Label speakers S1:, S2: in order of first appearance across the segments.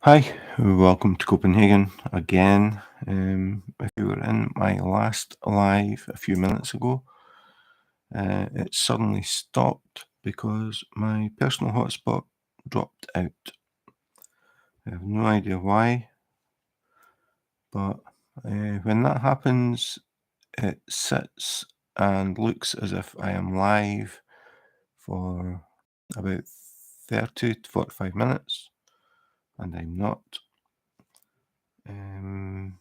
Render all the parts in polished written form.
S1: Hi, welcome to Copenhagen again. If you were in my last live a few minutes ago, it suddenly stopped because my personal hotspot dropped out. I have no idea why, but when that happens, it sits and looks as if I am live for about 30 to 45 minutes, and I'm not. Um,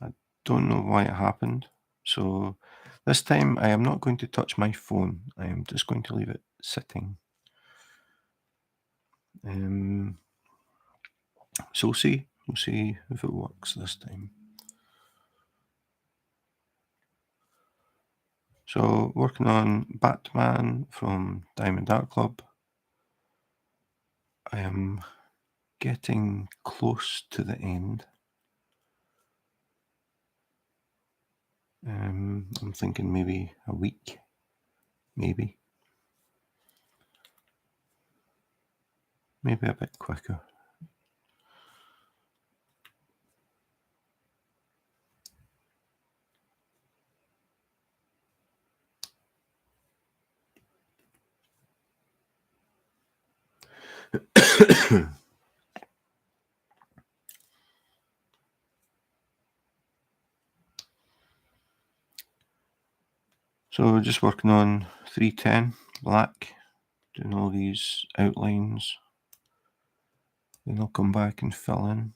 S1: I don't know why it happened. So this time I am not going to touch my phone. I am just going to leave it sitting. Um, so we'll see if it works this time. So working on Batman from Diamond Art Club. I am getting close to the end. I'm thinking maybe a week, maybe a bit quicker. So just working on 310 black, doing all these outlines. Then I'll come back and fill in.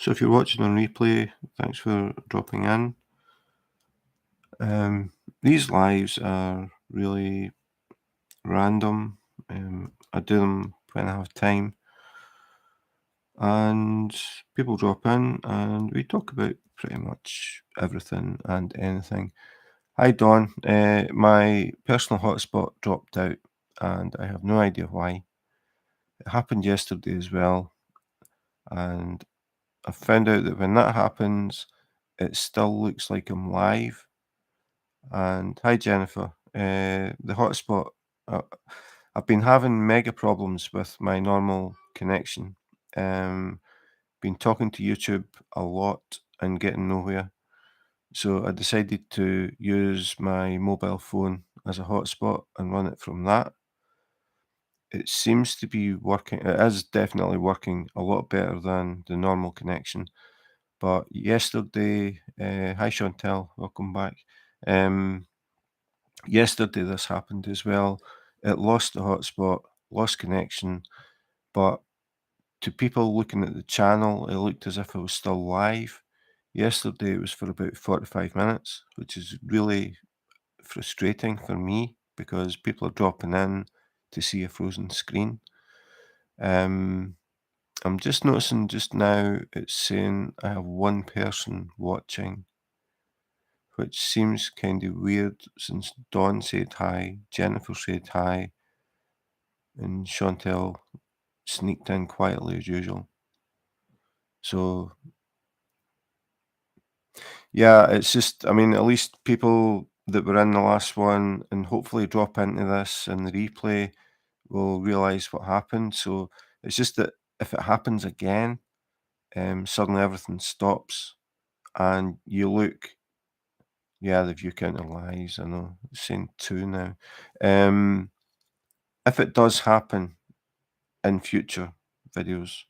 S1: So if you're watching on replay, thanks for dropping in. These lives are really random. I do them when I have time, and people drop in, and we talk about pretty much everything and anything. Hi Don, my personal hotspot dropped out, and I have no idea why. It happened yesterday as well, and I found out that when that happens, it still looks like I'm live. And hi, Jennifer. The hotspot. Uh, I've been having mega problems with my normal connection. Been talking to YouTube a lot and getting nowhere. So I decided to use my mobile phone as a hotspot and run it from that. It seems to be working. It is definitely working a lot better than the normal connection. But yesterday, hi Chantel, welcome back. Um, Yesterday this happened as well. It lost the hotspot, lost connection, but to people looking at the channel, it looked as if it was still live. Yesterday it was for about 45 minutes, which is really frustrating for me because people are dropping in to see a frozen screen. Um, I'm just noticing just now it's saying I have one person watching, which seems kind of weird since Dawn said hi, Jennifer said hi, and Chantel sneaked in quietly as usual. So yeah, it's just, I mean, at least people that were in the last one and hopefully drop into this and the replay will realize what happened. So it's just that if it happens again, suddenly everything stops and you look. Yeah, the view counter lies. I know, it's saying 2 now. If it does happen in future videos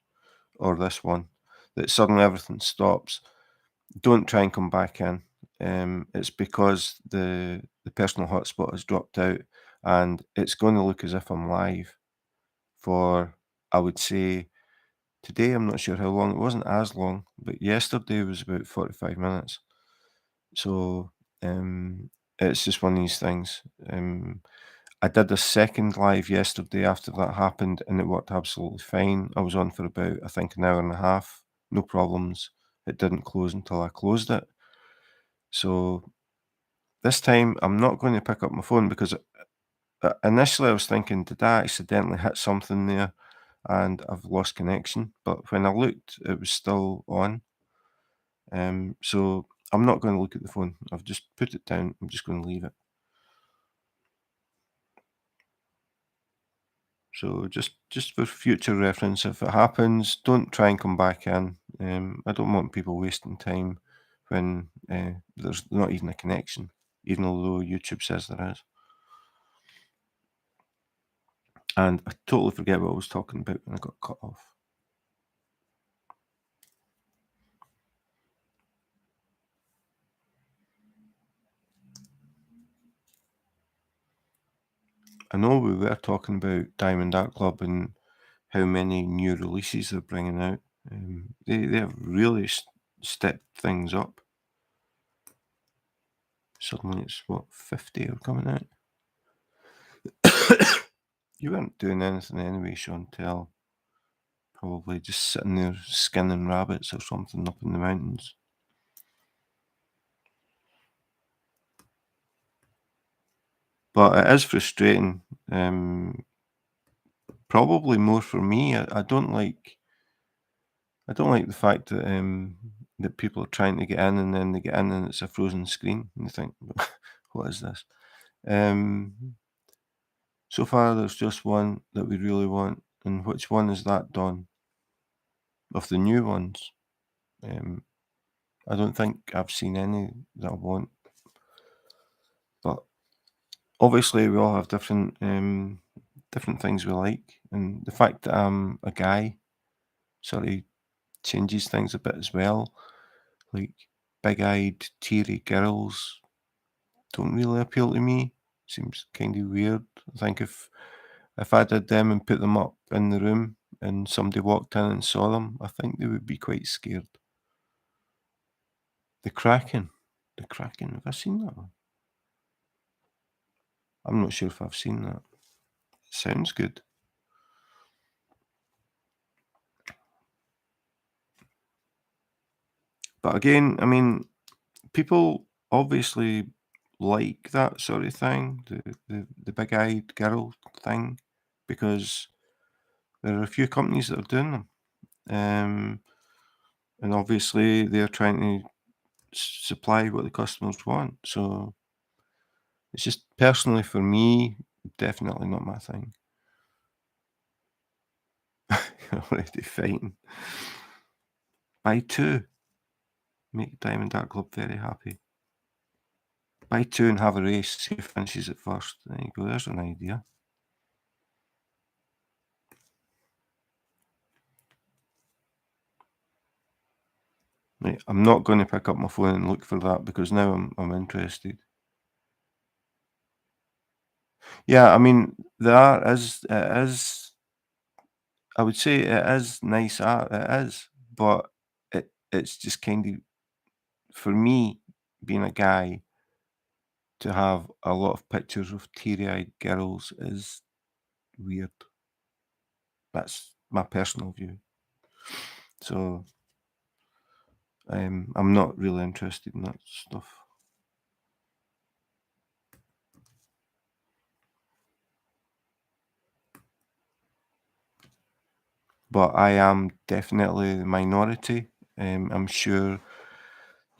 S1: or this one, that suddenly everything stops, don't try and come back in. It's because the personal hotspot has dropped out, and it's going to look as if I'm live for, I would say, today. I'm not sure how long. It wasn't as long, but yesterday was about 45 minutes. So it's just one of these things. I did a second live yesterday after that happened, and it worked absolutely fine. I was on for about, I think, an hour and a half, no problems, it didn't close until I closed it. So this time I'm not going to pick up my phone because initially I was thinking, did I accidentally hit something there and I've lost connection? But when I looked, it was still on. So I'm not going to look at the phone. I've just put it down. I'm just going to leave it. So just for future reference, if it happens, don't try and come back in. I don't want people wasting time when there's not even a connection, even although YouTube says there is. And I totally forget what I was talking about when I got cut off. I know we were talking about Diamond Art Club and how many new releases they're bringing out. They have really stepped things up. Suddenly it's, what, 50 are coming out? You weren't doing anything anyway, Chantel. Probably just sitting there skinning rabbits or something up in the mountains. But it is frustrating. Probably more for me. I don't like the fact that that people are trying to get in and then they get in and it's a frozen screen and you think, what is this? So far there's just one that we really want. And which one is that, Don? Of the new ones? I don't think I've seen any that I want. But obviously we all have different things we like. And the fact that I'm a guy sort of changes things a bit as well. Like big-eyed, teary girls don't really appeal to me. Seems kind of weird. I think if I did them and put them up in the room and somebody walked in and saw them, I think they would be quite scared. The Kraken. The Kraken. Have I seen that one? I'm not sure if I've seen that. It sounds good. But again, I mean, people obviously like that sort of thing, the big-eyed girl thing, because there are a few companies that are doing them. And obviously they're trying to supply what the customers want. So it's just personally for me, definitely not my thing. You're already fighting. Buy two. Make Diamond Art Club very happy. Buy two and have a race. See who finishes it first. There you go. There's an idea. Right, I'm not going to pick up my phone and look for that because now I'm interested. Yeah, I mean the art is it is. I would say it is nice art. It is, but it's just kind of for me being a guy to have a lot of pictures of teary-eyed girls is weird. That's my personal view. So I'm not really interested in that stuff. But I am definitely the minority. I'm sure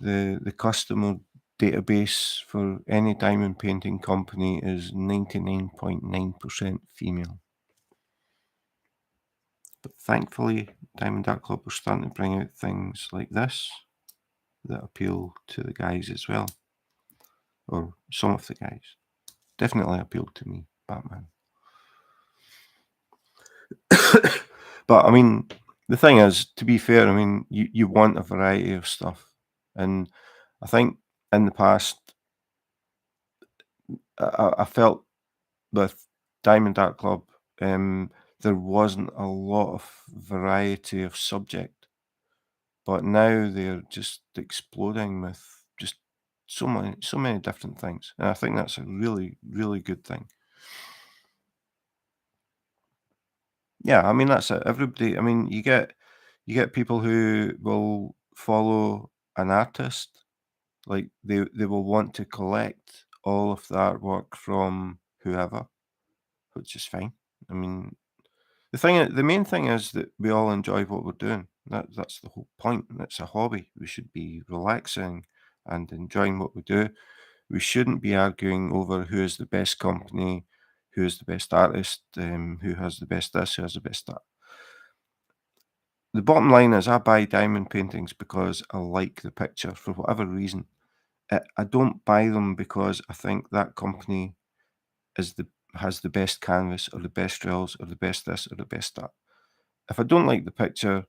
S1: the customer database for any diamond painting company is 99.9% female. But thankfully, Diamond Art Club are starting to bring out things like this that appeal to the guys as well, or some of the guys. Definitely appealed to me, Batman. But I mean, the thing is, to be fair, I mean, you want a variety of stuff, and I think in the past, I felt with Diamond Art Club, there wasn't a lot of variety of subject, but now they're just exploding with just so many different things, and I think that's a really, really good thing. Yeah, I mean, that's it. Everybody, I mean, you get people who will follow an artist, like they will want to collect all of the artwork from whoever, which is fine. I mean, the main thing is that we all enjoy what we're doing. That's the whole point. It's a hobby. We should be relaxing and enjoying what we do. We shouldn't be arguing over who is the best company, who is the best artist, who has the best this, who has the best that. The bottom line is I buy diamond paintings because I like the picture for whatever reason. I don't buy them because I think that company is the has the best canvas or the best rails or the best this or the best that. If I don't like the picture,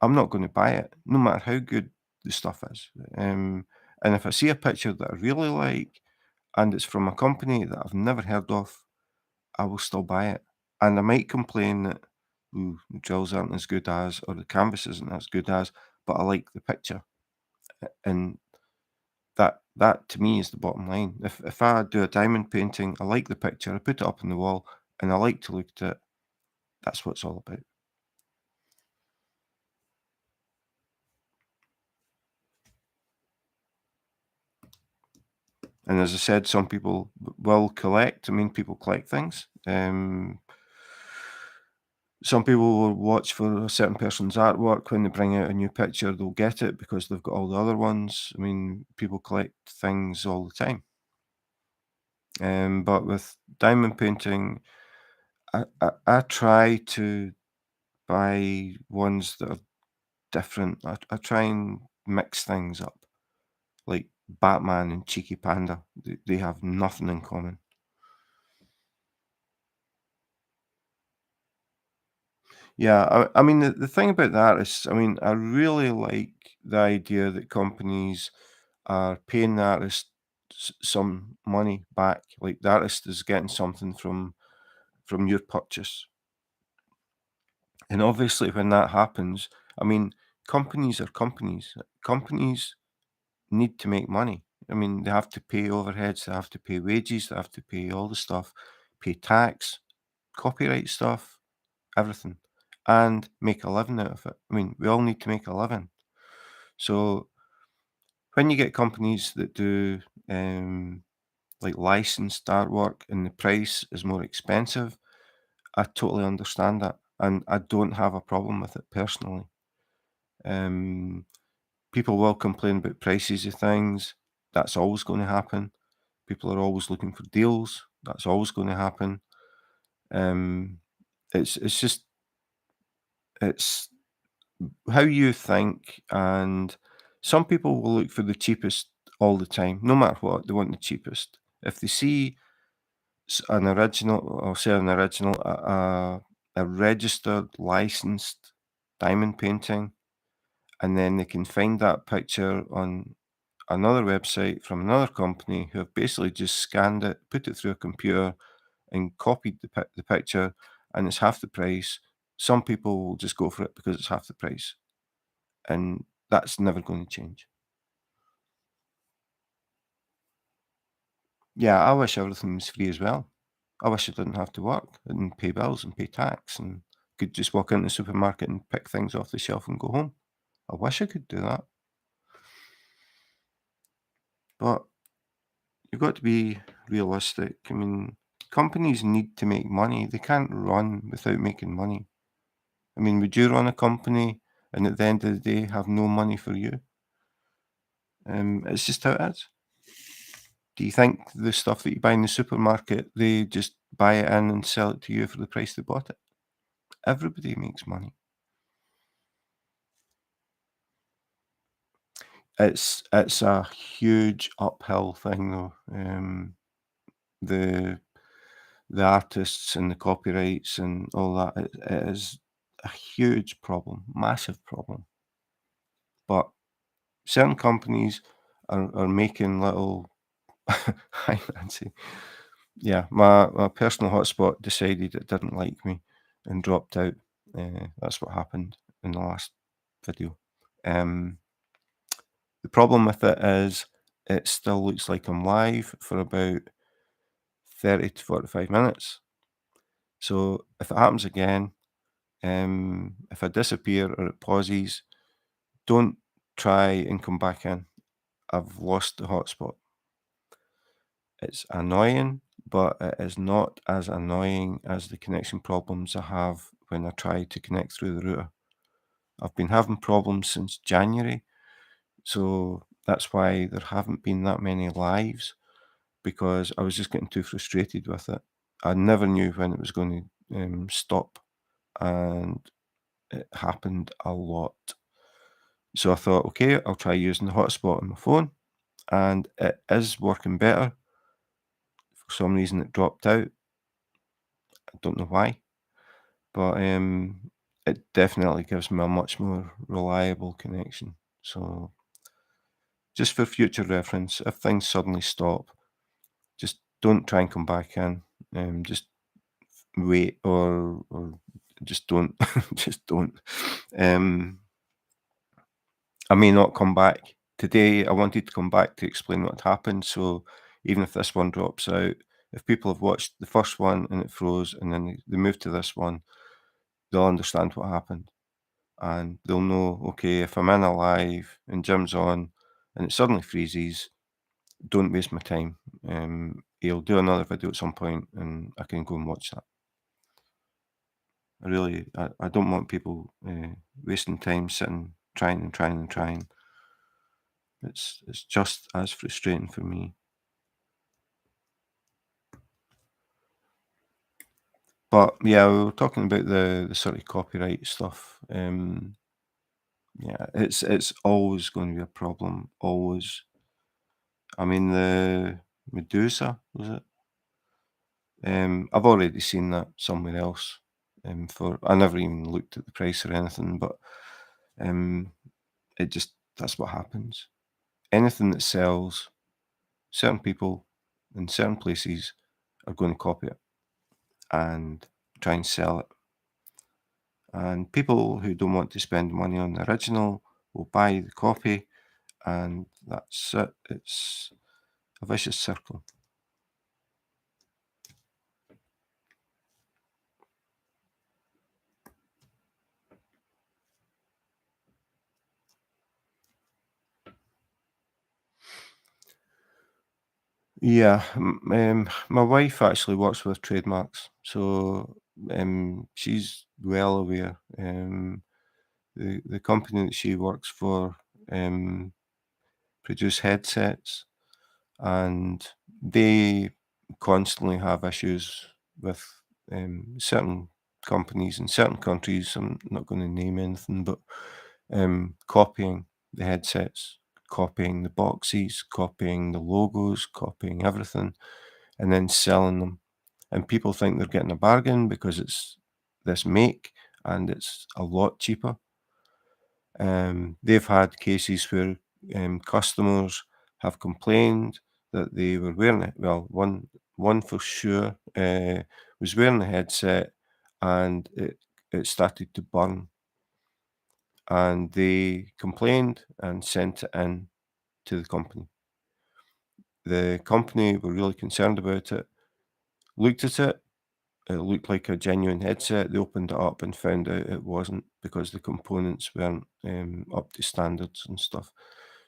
S1: I'm not going to buy it, no matter how good the stuff is. And if I see a picture that I really like and it's from a company that I've never heard of, I will still buy it. And I might complain that "Ooh, the drills aren't as good as, or the canvas isn't as good as, but I like the picture." And that to me is the bottom line. If I do a diamond painting, I like the picture, I put it up on the wall, and I like to look at it. That's what it's all about. And as I said, some people will collect. I mean, people collect things. Some people will watch for a certain person's artwork. When they bring out a new picture, they'll get it because they've got all the other ones. I mean, people collect things all the time. But with diamond painting, I try to buy ones that are different. I try and mix things up, like Batman and Cheeky Panda. They have nothing in common. Yeah, I mean, the thing about that is, I mean, I really like the idea that companies are paying the artist some money back. Like the artist is getting something from your purchase. And obviously, when that happens, I mean, companies are companies. Companies need to make money. I mean, they have to pay overheads, they have to pay wages, they have to pay all the stuff, pay tax, copyright stuff, everything, and make a living out of it. I mean, we all need to make a living. So when you get companies that do like licensed artwork and the price is more expensive, I totally understand that. And I don't have a problem with it personally. Um, People will complain about prices of things. That's always going to happen. People are always looking for deals. That's always going to happen. Um, it's just it's how you think, and some people will look for the cheapest all the time, no matter what. They want the cheapest. If they see an original, I'll say an original, a registered, licensed diamond painting, and then they can find that picture on another website from another company who have basically just scanned it, put it through a computer, and copied the picture, and it's half the price. Some people will just go for it because it's half the price, and that's never going to change. Yeah, I wish everything was free as well. I wish I didn't have to work and pay bills and pay tax and could just walk into the supermarket and pick things off the shelf and go home. I wish I could do that, but you've got to be realistic. I mean, companies need to make money. They can't run without making money. I mean, would you run a company and at the end of the day have no money for you? It's just how it is. Do you think the stuff that you buy in the supermarket, they just buy it in and sell it to you for the price they bought it? Everybody makes money. It's a huge uphill thing though. The the artists and the copyrights and all that, it is a huge problem, massive problem. But certain companies are making little hi Nancy. Yeah, my personal hotspot decided it didn't like me and dropped out. That's what happened in the last video. Um, the problem with it is it still looks like I'm live for about 30 to 45 minutes. So if it happens again, if I disappear or it pauses, don't try and come back in. I've lost the hotspot. It's annoying, but it is not as annoying as the connection problems I have when I try to connect through the router. I've been having problems since January, so that's why there haven't been that many lives, because I was just getting too frustrated with it. I never knew when it was going to stop, and it happened a lot. So I thought, okay, I'll try using the hotspot on my phone, and it is working better. For some reason, it dropped out. I don't know why, but it definitely gives me a much more reliable connection. So just for future reference, if things suddenly stop, just don't try and come back in. Just wait, or just don't, just don't. Um, I may not come back today. I wanted to come back to explain what happened. So even if this one drops out, if people have watched the first one and it froze, and then they move to this one, they'll understand what happened, and they'll know, okay, if I'm in a live and Jim's on and it suddenly freezes, don't waste my time. He'll do another video at some point and I can go and watch that. I don't want people wasting time sitting trying and trying and trying. It's just as frustrating for me. But yeah, we were talking about the sort of copyright stuff. Yeah, it's always going to be a problem. Always. I mean, the Medusa, was it? I've already seen that somewhere else. For I never even looked at the price or anything, but um, it just that's what happens. Anything that sells, certain people in certain places are going to copy it and try and sell it. And people who don't want to spend money on the original will buy the copy, and that's it. It's a vicious circle. Yeah, my wife actually works with trademarks, so she's well aware. The company that she works for produce headsets, and they constantly have issues with certain companies in certain countries. I'm not going to name anything, but copying the headsets, copying the boxes, copying the logos, copying everything, and then selling them. And people think they're getting a bargain because it's this make and it's a lot cheaper. They've had cases where customers have complained that they were wearing it. Well, one for sure was wearing a headset, and it started to burn, and they complained and sent it in to the company. The company were really concerned about it, looked at it. It looked like a genuine headset. They opened it up and found out it wasn't, because the components weren't up to standards and stuff.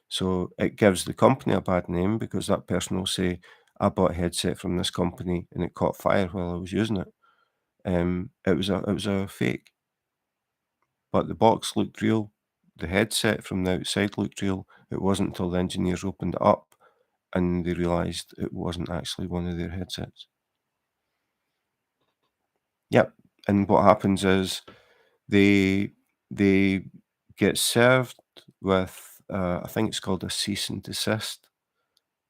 S1: So it gives the company a bad name, because that person will say, "I bought a headset from this company and it caught fire while I was using it." It was a fake, but the box looked real. The headset from the outside looked real. It wasn't until the engineers opened it up and they realised it wasn't actually one of their headsets. Yep. And what happens is they they get served with I think it's called a cease and desist.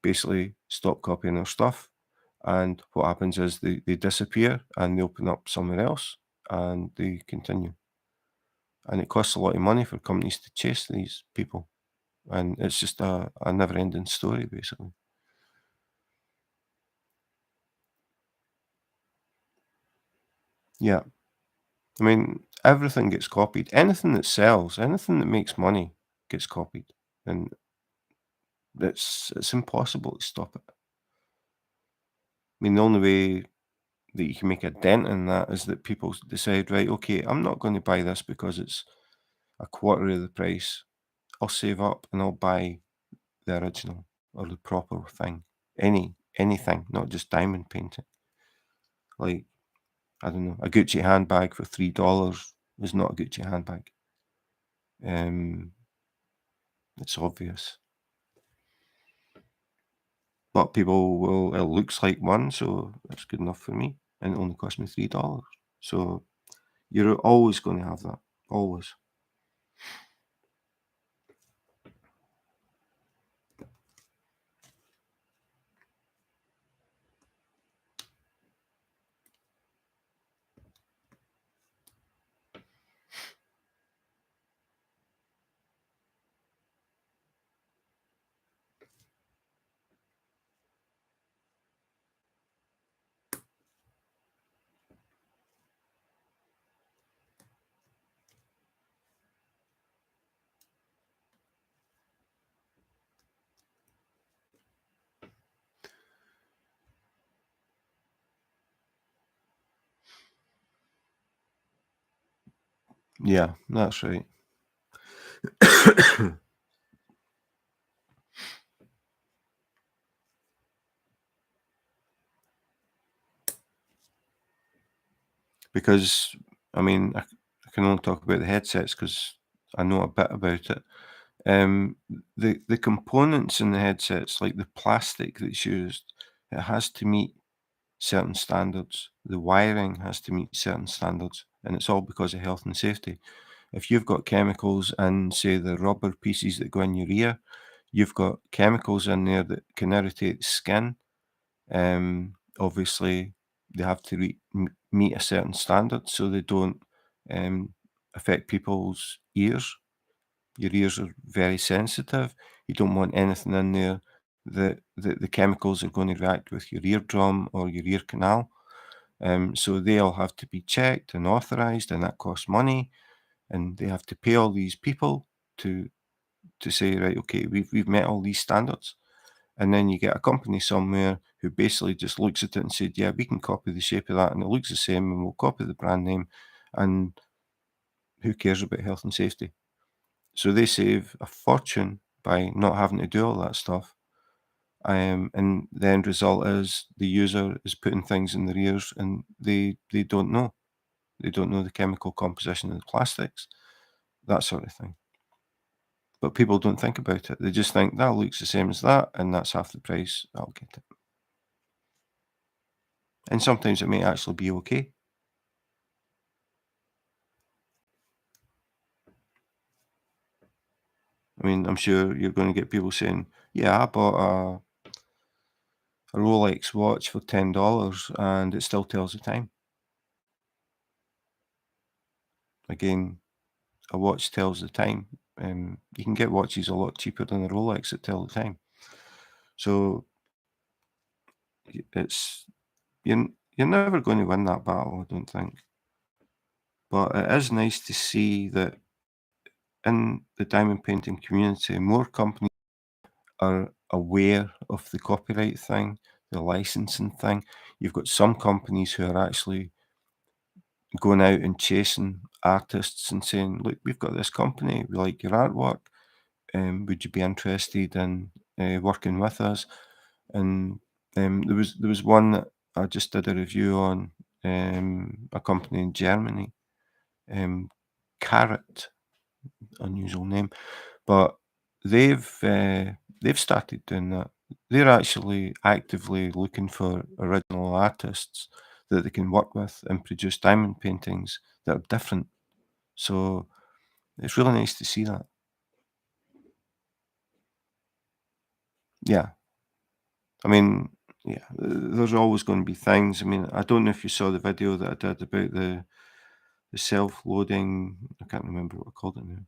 S1: Basically, stop copying their stuff. And what happens is they disappear and they open up somewhere else and they continue. And it costs a lot of money for companies to chase these people. And it's just a never ending story, basically. Yeah. I mean, everything gets copied. Anything that sells, anything that makes money gets copied. And it's impossible to stop it. I mean, the only way that you can make a dent in that is that people decide, right, okay, I'm not going to buy this because it's a quarter of the price. I'll save up and I'll buy the original or the proper thing. Anything, not just diamond painting. Like, I don't know, a Gucci handbag for $3 is not a Gucci handbag. It's obvious. But people will, it looks like one, so that's good enough for me. And it only cost me $3. So you're always going to have that. Always. Yeah, that's right. Because, I mean, I can only talk about the headsets because I know a bit about it. The components in the headsets, like the plastic that's used, it has to meet certain standards. The wiring has to meet certain standards, and it's all because of health and safety. If you've got chemicals in, say, the rubber pieces that go in your ear, you've got chemicals in there that can irritate skin. Obviously, they have to meet a certain standard so they don't um, affect people's ears. Your ears are very sensitive. You don't want anything in there that the chemicals are going to react with your eardrum or your ear canal. So they all have to be checked and authorized, and that costs money. And they have to pay all these people to say, right, okay, we've met all these standards. And then you get a company somewhere who basically just looks at it and said, yeah, we can copy the shape of that and it looks the same and we'll copy the brand name. And who cares about health and safety? So they save a fortune by not having to do all that stuff. And the end result is the user is putting things in their ears and they don't know. They don't know the chemical composition of the plastics, that sort of thing. But people don't think about it. They just think that looks the same as that, and that's half the price. I'll get it. And sometimes it may actually be okay. I mean, I'm sure you're going to get people saying, "Yeah, I bought a Rolex watch for $10, and it still tells the time." Again, a watch tells the time. You can get watches a lot cheaper than a Rolex that tell the time. So it's you're never going to win that battle, I don't think. But it is nice to see that in the diamond painting community, more companies are aware of the copyright thing, the licensing thing. You've got some companies who are actually going out and chasing artists and saying, "Look, we've got this company. We like your artwork. Would you be interested in working with us?" And there was one that I just did a review on, a company in Germany, um, Carrot, unusual name, but they've started doing that. They're actually actively looking for original artists that they can work with and produce diamond paintings that are different. So it's really nice to see that. Yeah, I mean, yeah, there's always going to be things. I mean, I don't know if you saw the video that I did about the self-loading. I can't remember what I called it now.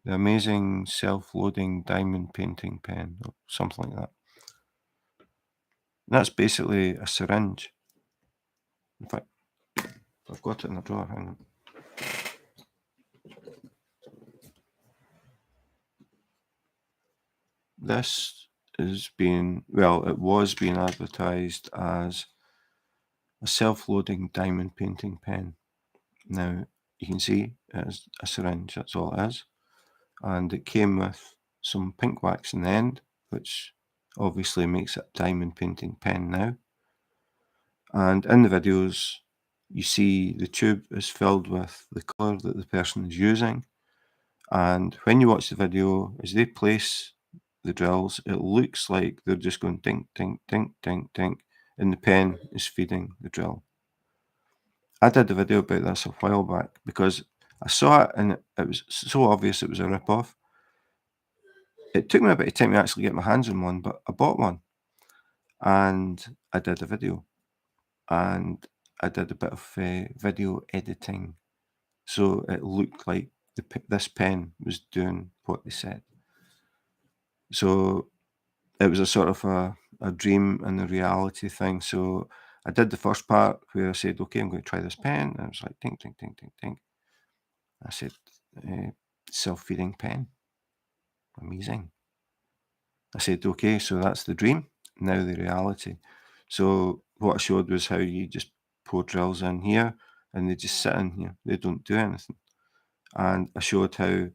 S1: The amazing self-loading diamond painting pen or something like that. That's basically a syringe. In fact, I've got it in the drawer. Hang on. This is being, well, it was being advertised as a self-loading diamond painting pen. Now, you can see it is a syringe, that's all it is. and it came with some pink wax in the end, which obviously makes it a diamond painting pen now. And in the videos, you see the tube is filled with the colour that the person is using. And when you watch the video, as they place the drills, it looks like they're just going dink, dink, dink, dink, dink, and the pen is feeding the drill. I did a video about this a while back because I saw it and it was so obvious it was a rip-off. It took me a bit of time to actually get my hands on one, but I bought one and I did a video. And I did a bit of video editing, so it looked like this pen was doing what they said. So it was a sort of a dream and a reality thing. So I did the first part where I said, okay, I'm going to try this pen. And I was like, ding, ding, ding, ding, ding. I said, self-feeding pen. Amazing. I said, okay, so that's the dream. Now the reality. So what I showed was how you just pour drills in here and they just sit in here. They don't do anything. And I showed how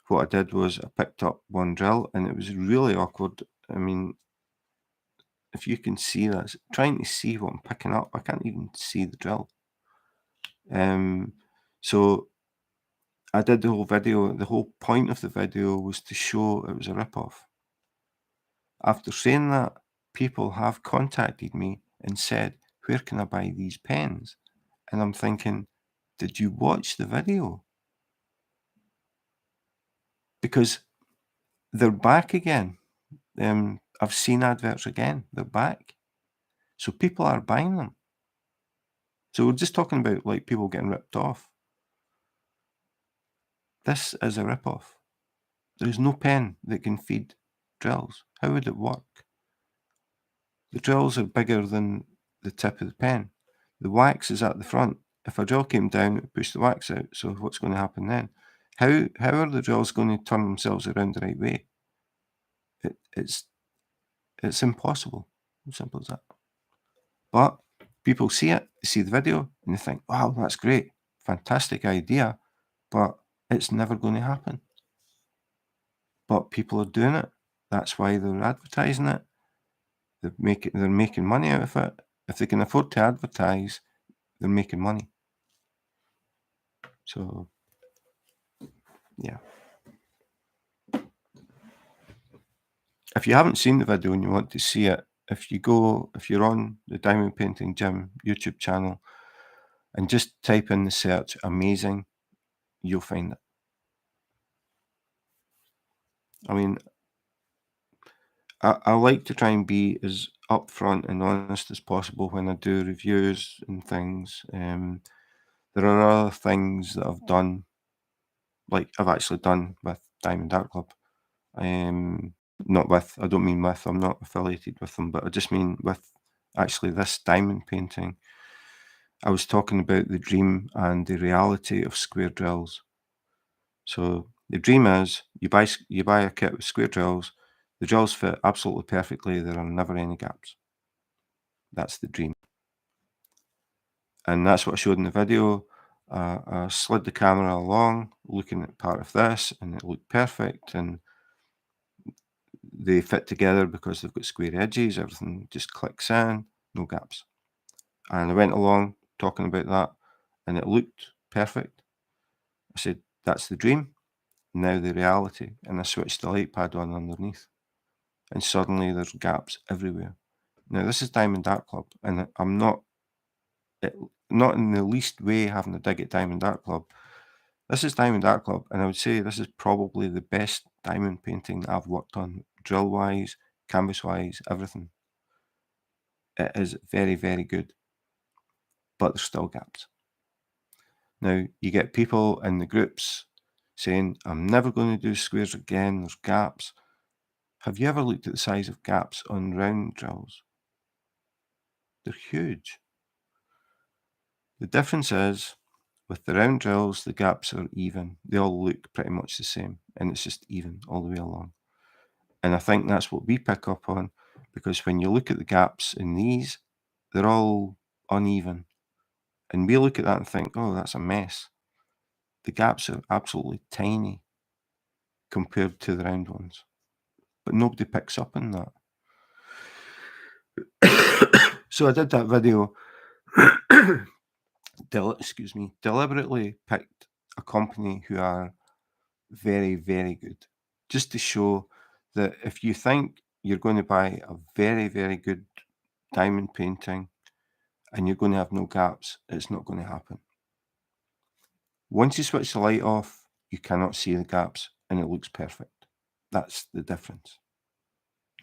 S1: what I did was I picked up one drill and it was really awkward. I mean, if you can see that, trying to see what I'm picking up, I can't even see the drill. So I did the whole video. The whole point of the video was to show it was a rip-off. After saying that, people have contacted me and said, where can I buy these pens? And I'm thinking, did you watch the video? Because they're back again. I've seen adverts again. They're back. So people are buying them. So we're just talking about like people getting ripped off. This is a rip-off. There is no pen that can feed drills. How would it work? The drills are bigger than the tip of the pen. The wax is at the front. If a drill came down, it would push the wax out. So what's going to happen then? How are the drills going to turn themselves around the right way? It's impossible. Simple as that. But people see it, they see the video, and they think, wow, that's great. Fantastic idea. But it's never going to happen. But people are doing it. That's why they're advertising it. They're making money out of it. If they can afford to advertise, they're making money. So, yeah. If you haven't seen the video and you want to see it, if you're on the Diamond Painting Gym YouTube channel and just type in the search amazing, you'll find it. I mean, I like to try and be as upfront and honest as possible when I do reviews and things. There are other things that I've done, like I've actually done with Diamond Art Club. Not with, I don't mean with, I'm not affiliated with them, but I just mean with actually this diamond painting. I was talking about the dream and the reality of square drills. So the dream is you buy a kit with square drills, the drills fit absolutely perfectly, there are never any gaps. That's the dream. And that's what I showed in the video. I slid the camera along, looking at part of this, and it looked perfect, and they fit together because they've got square edges, everything just clicks in, no gaps. And I went along talking about that, and it looked perfect. I said, that's the dream, now the reality. And I switched the light pad on underneath, and suddenly there's gaps everywhere. Now, this is Diamond Art Club, and I'm not in the least way having a dig at Diamond Art Club. This is Diamond Art Club, and I would say this is probably the best diamond painting that I've worked on, drill-wise, canvas-wise, everything. It is very, very good, but there's still gaps. Now, you get people in the groups saying, I'm never going to do squares again, there's gaps. Have you ever looked at the size of gaps on round drills? They're huge. The difference is, with the round drills, the gaps are even. They all look pretty much the same, and it's just even all the way along. And I think that's what we pick up on, because when you look at the gaps in these, they're all uneven. And we look at that and think, oh, that's a mess. The gaps are absolutely tiny. compared to the round ones. But nobody picks up on that. So I did that video, deliberately picked a company who are very, very good, just to show that if you think you're going to buy a very, very good diamond painting and you're going to have no gaps, it's not going to happen. Once you switch the light off, you cannot see the gaps and it looks perfect. That's the difference.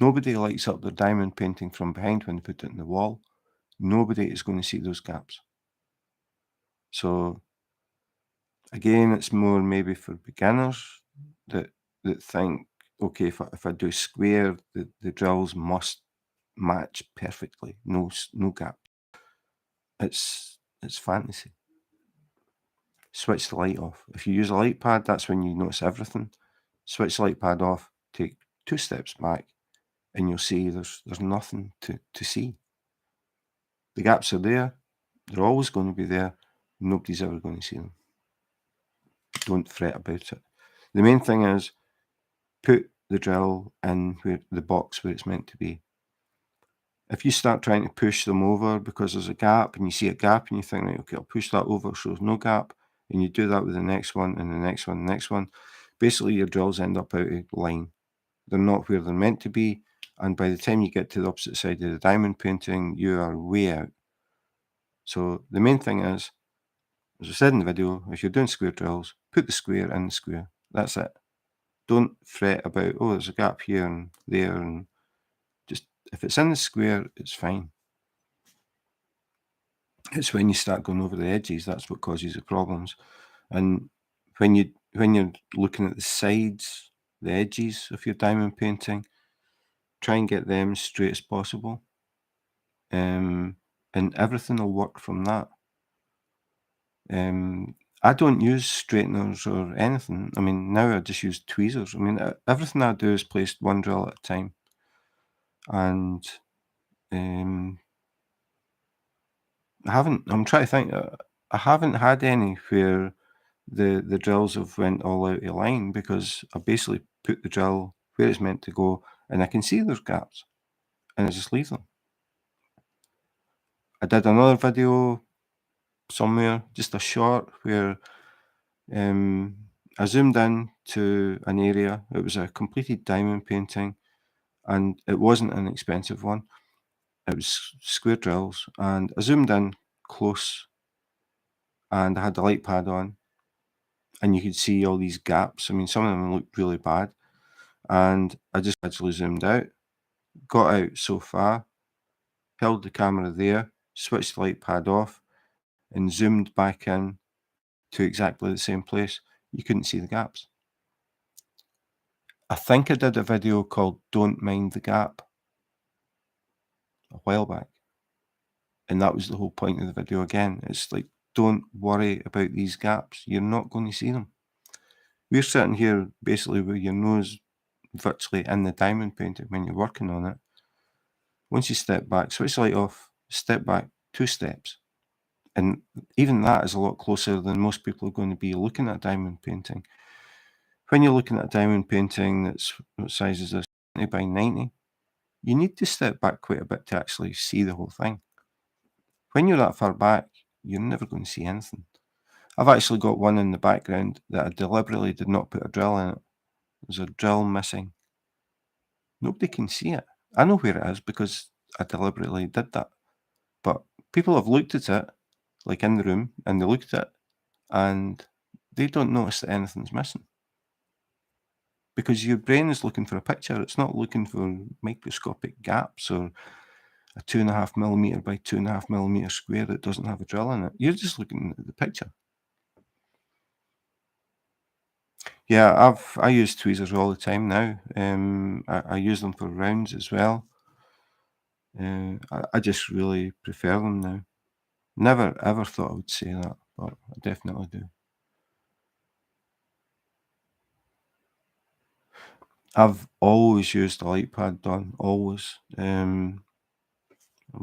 S1: Nobody lights up their diamond painting from behind when they put it in the wall. Nobody is going to see those gaps. So again, it's more maybe for beginners that think, okay, if I do square, the drills must match perfectly, no gap. It's fantasy. Switch the light off. If you use a light pad, that's when you notice everything. Switch the light pad off, take 2 steps back, and you'll see there's nothing to see. The gaps are there. They're always going to be there. Nobody's ever going to see them. Don't fret about it. The main thing is put the drill in the box where it's meant to be. If you start trying to push them over because there's a gap and you see a gap and you think, right, okay, I'll push that over so there's no gap, and you do that with the next one and the next one and the next one, basically your drills end up out of line. They're not where they're meant to be, and by the time you get to the opposite side of the diamond painting, you are way out. So the main thing is, as I said in the video, if you're doing square drills, put the square in the square. That's it. Don't fret about, oh, there's a gap here and there, and just, if it's in the square, it's fine. It's when you start going over the edges, that's what causes the problems. And when you're looking at the sides, the edges of your diamond painting, try and get them straight as possible. And everything will work from that. I don't use straighteners or anything. I mean, now I just use tweezers. I mean, everything I do is placed one drill at a time. And I'm trying to think, I haven't had any where the drills have went all out of line, because I basically put the drill where it's meant to go and I can see there's gaps and I just leave them. I did another video somewhere, just a short, where I zoomed in to an area. It was a completed diamond painting and it wasn't an expensive one. It was square drills, and I zoomed in close and I had the light pad on and you could see all these gaps. I mean, some of them looked really bad, and I just actually zoomed out, got out so far, held the camera there, switched the light pad off and zoomed back in to exactly the same place. You couldn't see the gaps. I think I did a video called Don't Mind the Gap a while back, and that was the whole point of the video again. It's like, don't worry about these gaps. You're not going to see them. We're sitting here basically with your nose virtually in the diamond painting when you're working on it. Once you step back, switch the light off, step back 2 steps. And even that is a lot closer than most people are going to be looking at a diamond painting. When you're looking at a diamond painting that's, what size is this, 90 by 90, you need to step back quite a bit to actually see the whole thing. When you're that far back, you're never going to see anything. I've actually got one in the background that I deliberately did not put a drill in it. There's a drill missing. Nobody can see it. I know where it is because I deliberately did that. But people have looked at it, like in the room, and they looked at it and they don't notice that anything's missing. Because your brain is looking for a picture. It's not looking for microscopic gaps or a 2.5mm by 2.5mm square that doesn't have a drill in it. You're just looking at the picture. Yeah, I use tweezers all the time now. I use them for rounds as well. I just really prefer them now. Never ever thought I would say that, but I definitely do. I've always used the light pad, Don. Always. I'm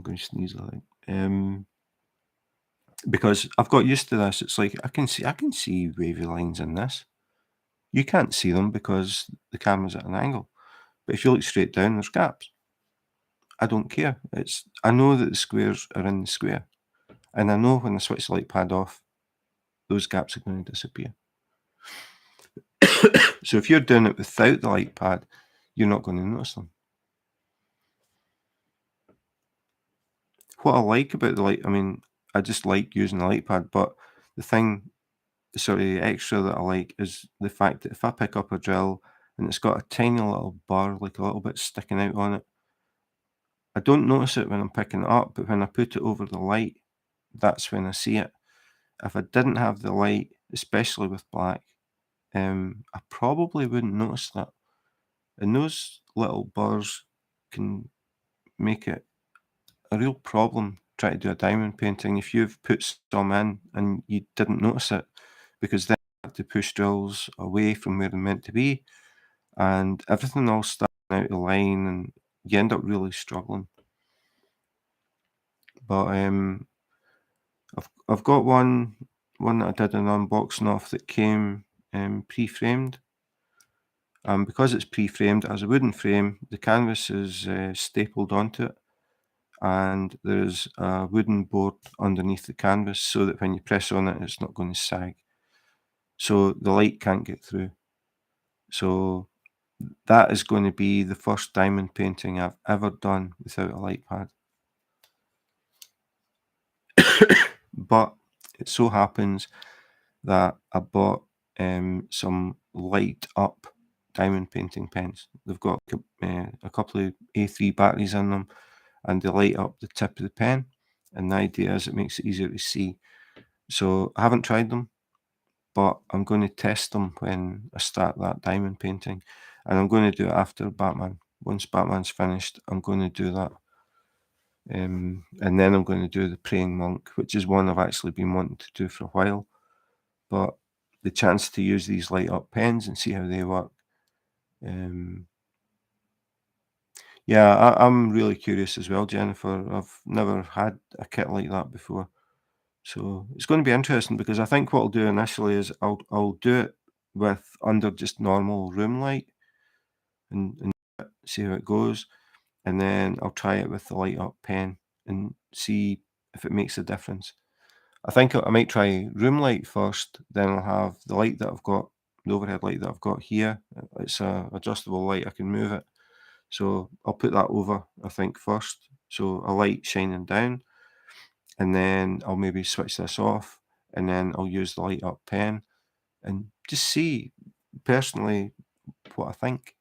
S1: going to sneeze a lot. Because I've got used to this. It's like I can see wavy lines in this. You can't see them because the camera's at an angle. But if you look straight down, there's gaps. I don't care. I know that the squares are in the square. And I know when I switch the light pad off, those gaps are going to disappear. So if you're doing it without the light pad, you're not going to notice them. What I like about the light, I mean, I just like using the light pad, but the thing, the sort of extra that I like is the fact that if I pick up a drill and it's got a tiny little bar, like a little bit sticking out on it, I don't notice it when I'm picking it up, but when I put it over the light, that's when I see it. If I didn't have the light, especially with black, I probably wouldn't notice that. And those little bars can make it a real problem trying to do a diamond painting if you've put some in and you didn't notice it, because then you have to push drills away from where they're meant to be, and everything all starts out of line, and you end up really struggling. But I've got one that I did an unboxing of that came pre-framed. Because it's pre-framed, it has a wooden frame. The canvas is stapled onto it, and there's a wooden board underneath the canvas so that when you press on it, it's not going to sag. So the light can't get through. So that is going to be the first diamond painting I've ever done without a light pad. But it so happens that I bought some light up diamond painting pens. They've got a couple of A3 batteries in them, and they light up the tip of the pen. And the idea is it makes it easier to see. So I haven't tried them, but I'm going to test them when I start that diamond painting. And I'm going to do it after Batman. Once Batman's finished, I'm going to do that. And then I'm going to do the Praying Monk, which is one I've actually been wanting to do for a while. But the chance to use these light up pens and see how they work. Yeah, I'm really curious as well, Jennifer. I've never had a kit like that before. So it's going to be interesting, because I think what I'll do initially is I'll do it with under just normal room light and see how it goes. And then I'll try it with the light up pen and see if it makes a difference. I think I might try room light first, then I'll have the light that I've got, the overhead light that I've got here. It's a adjustable light, I can move it. So I'll put that over, I think, first. So a light shining down, and then I'll maybe switch this off, and then I'll use the light up pen and just see personally what I think.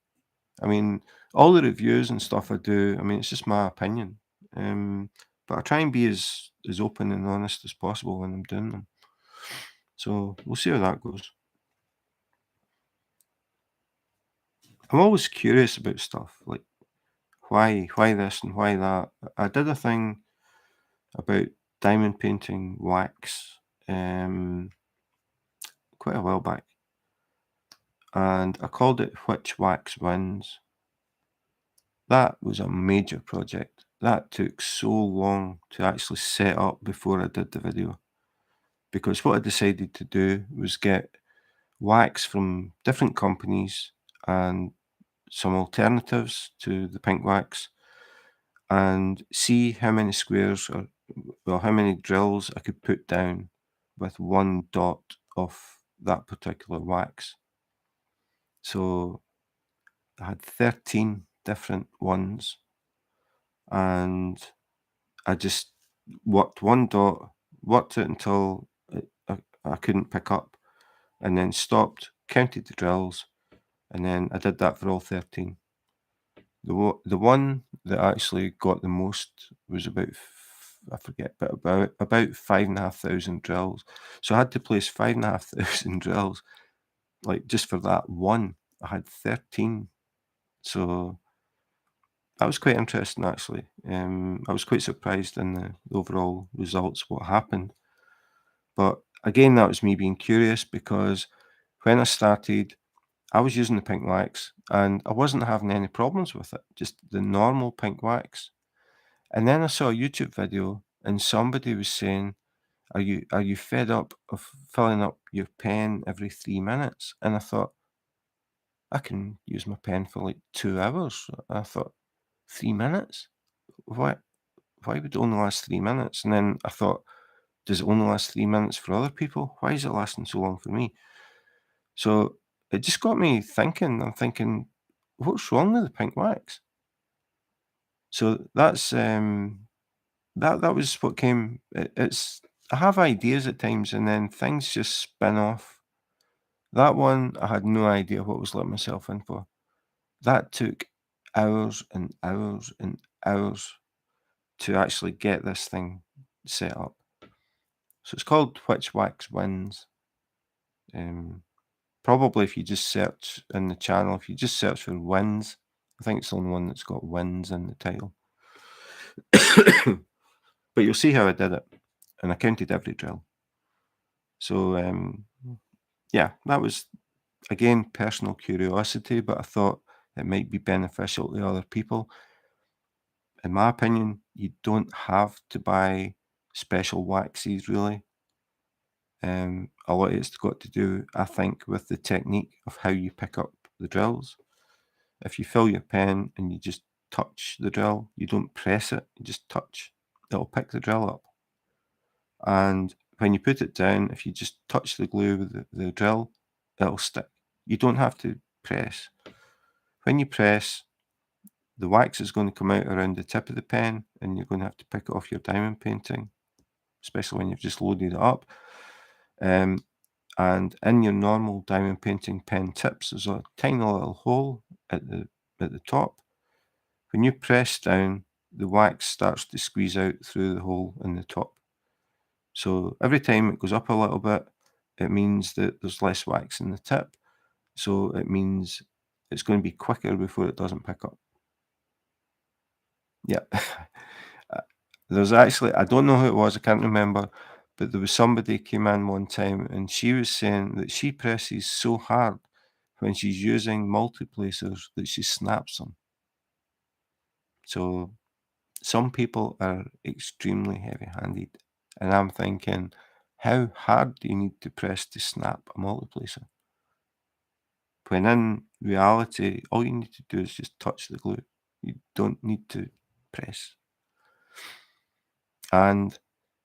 S1: I mean, all the reviews and stuff I do, I mean, it's just my opinion. But I try and be as open and honest as possible when I'm doing them. So we'll see how that goes. I'm always curious about stuff like why this and why that. I did a thing about diamond painting wax quite a while back, and I called it Which Wax Wins. That was a major project. That took so long to actually set up before I did the video, because what I decided to do was get wax from different companies and some alternatives to the pink wax, and see how many squares, or well, how many drills I could put down with one dot of that particular wax. So I had 13 different ones, and I just worked one dot, worked it until I couldn't pick up, and then stopped, counted the drills, and then I did that for all 13. The one that actually got the most was I forget, but about 5,500 drills. So I had to place 5,500 drills, like, just for that one. I had 13. So that was quite interesting, actually. I was quite surprised in the overall results, what happened. But again, that was me being curious, because when I started, I was using the pink wax and I wasn't having any problems with it, just the normal pink wax. And then I saw a YouTube video and somebody was saying, are you fed up of filling up your pen every 3 minutes? And I thought, I can use my pen for like 2 hours. I thought, 3 minutes? Why? Why would it only last 3 minutes? And then I thought, does it only last 3 minutes for other people? Why is it lasting so long for me? So it just got me thinking. I'm thinking, what's wrong with the pink wax? So that was what came. It's I have ideas at times, and then things just spin off. That one, I had no idea what I was letting myself in for. That took hours and hours and hours to actually get this thing set up. So it's called Which Wax Wins. Um, Probably if you just search in the channel, if you just search for wins, I think it's the only one that's got wins in the title. But you'll see how I did it, and I counted every drill. So yeah, that was again personal curiosity, but I thought it might be beneficial to other people. In my opinion, you don't have to buy special waxes really. A lot of it's got to do, I think, with the technique of how you pick up the drills. If you fill your pen and you just touch the drill, you don't press it, you just touch, it'll pick the drill up. And when you put it down, if you just touch the glue with the drill, it'll stick. You don't have to press. When you press, the wax is going to come out around the tip of the pen and you're going to have to pick it off your diamond painting, especially when you've just loaded it up. And in your normal diamond painting pen tips, there's a tiny little hole at the top. When you press down, the wax starts to squeeze out through the hole in the top. So every time it goes up a little bit, it means that there's less wax in the tip. So it means it's going to be quicker before it doesn't pick up. Yeah. There's actually, I don't know who it was, I can't remember, but there was somebody came in one time and she was saying that she presses so hard when she's using multiplacers that she snaps them. So some people are extremely heavy-handed, and I'm thinking, how hard do you need to press to snap a multiplacer? When in reality, all you need to do is just touch the glue. You don't need to press. And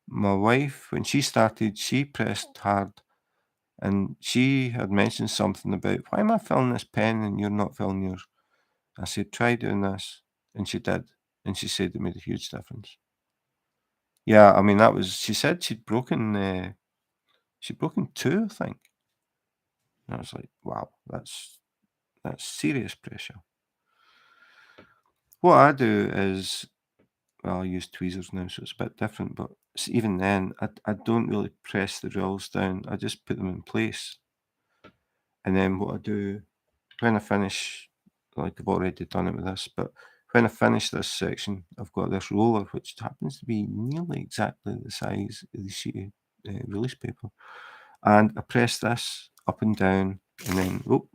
S1: my wife, when she started, she pressed hard, and she had mentioned something about, why am I filling this pen and you're not filling yours? I said, try doing this. And she did. And she said it made a huge difference. Yeah, I mean, that was, she said she'd broken two, I think. And I was like, wow, that's serious pressure. What I do is, well, I use tweezers now, so it's a bit different, but even then, I don't really press the drills down. I just put them in place. And then what I do, when I finish, like I've already done it with this, but when I finish this section, I've got this roller, which happens to be nearly exactly the size of the sheet of release paper. And I press this up and down, and then, oh,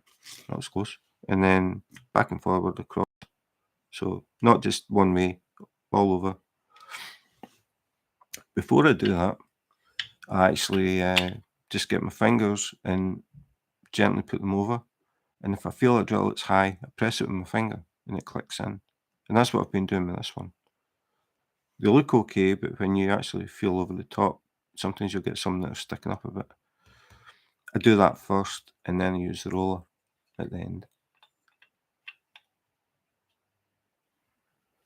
S1: that was close, and then back and forward across. So not just one way, all over. Before I do that, I actually just get my fingers and gently put them over. And if I feel a drill that's high, I press it with my finger and it clicks in. And that's what I've been doing with this one. They look okay, but when you actually feel over the top, sometimes you'll get some that are sticking up a bit. I do that first, and then I use the roller at the end.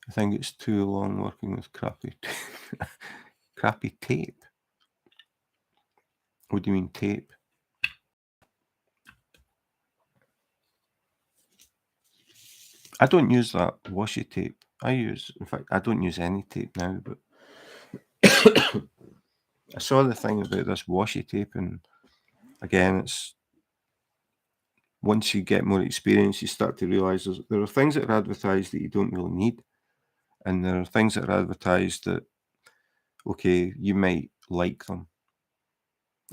S1: I think it's too long working with crappy tape. What do you mean tape? I don't use that washi tape. In fact, I don't use any tape now, but I saw the thing about this washi tape, and again, it's once you get more experience, you start to realise there are things that are advertised that you don't really need, and there are things that are advertised that, okay, you might like them.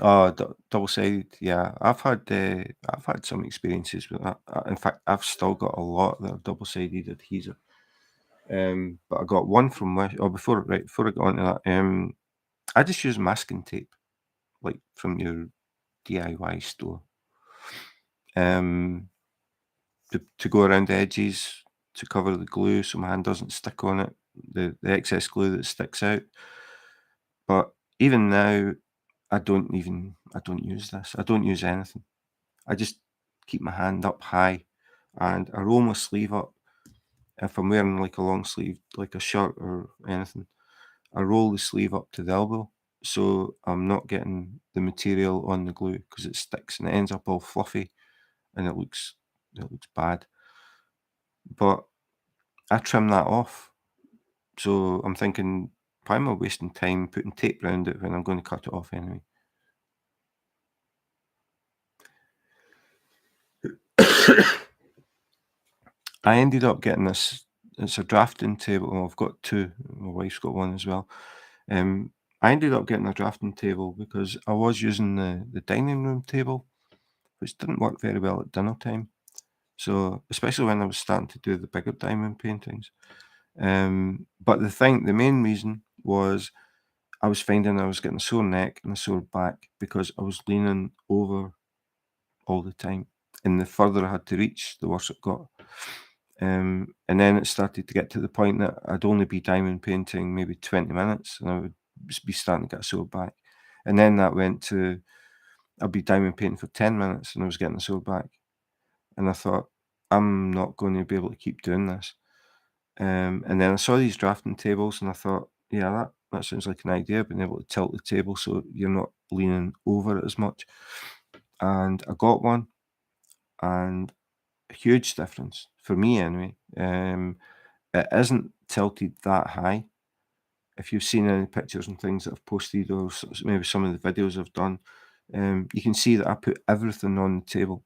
S1: Oh, double-sided, yeah. I've had some experiences with that. In fact, I've still got a lot that are double-sided adhesive. But I got one from before I got onto that, I just use masking tape, like from your DIY store. to go around the edges to cover the glue so my hand doesn't stick on it, the excess glue that sticks out. But even now, I don't use this. I don't use anything. I just keep my hand up high and I roll my sleeve up. If I'm wearing like a long sleeve, like a shirt or anything, I roll the sleeve up to the elbow so I'm not getting the material on the glue because it sticks and it ends up all fluffy and it looks bad. But I trim that off. So I'm thinking, why am I wasting time putting tape around it when I'm going to cut it off anyway? I ended up getting this. It's a drafting table. Well, I've got two. My wife's got one as well. I ended up getting a drafting table because I was using the dining room table, which didn't work very well at dinner time. So especially when I was starting to do the bigger diamond paintings. But the main reason was I was finding I was getting a sore neck and a sore back because I was leaning over all the time. And the further I had to reach, the worse it got. And then it started to get to the point that I'd only be diamond painting maybe 20 minutes and I would be starting to get a sore back. And then that went to I'd be diamond painting for 10 minutes and I was getting a sore back. And I thought, I'm not going to be able to keep doing this. And then I saw these drafting tables and I thought, yeah, that sounds like an idea, being able to tilt the table so you're not leaning over it as much. And I got one and a huge difference for me anyway. It isn't tilted that high. If you've seen any pictures and things that I've posted or maybe some of the videos I've done, you can see that I put everything on the table.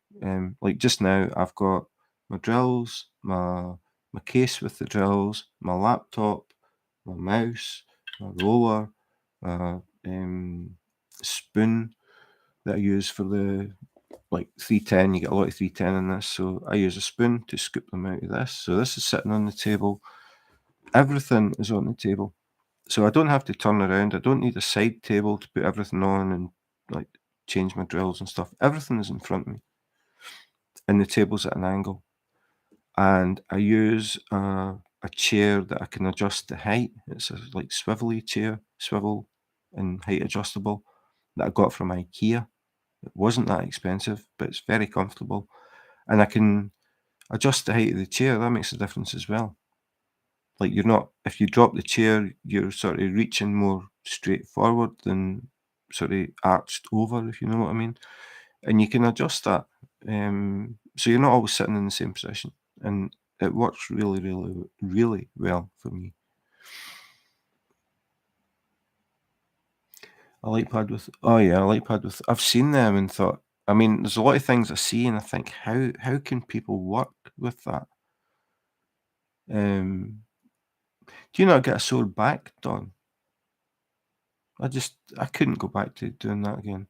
S1: Like just now, I've got my drills, my case with the drills, my laptop, my mouse, my roller, my spoon that I use for the like 310. You get a lot of 310 in this, so I use a spoon to scoop them out of this. So this is sitting on the table. Everything is on the table. So I don't have to turn around. I don't need a side table to put everything on and like change my drills and stuff. Everything is in front of me, and the table's at an angle. And I use a chair that I can adjust the height. It's a like swivelly chair, swivel and height adjustable that I got from IKEA. It wasn't that expensive, but it's very comfortable. And I can adjust the height of the chair. That makes a difference as well. Like you're not, if you drop the chair, you're sort of reaching more straight forward than sort of arched over, if you know what I mean. And you can adjust that. So you're not always sitting in the same position. And it works really, really, really well for me. A light pad with, oh yeah, a light pad with, I've seen them and thought, I mean, there's a lot of things I see and I think, how can people work with that? Um, do you not get a sore back, Don? I couldn't go back to doing that again.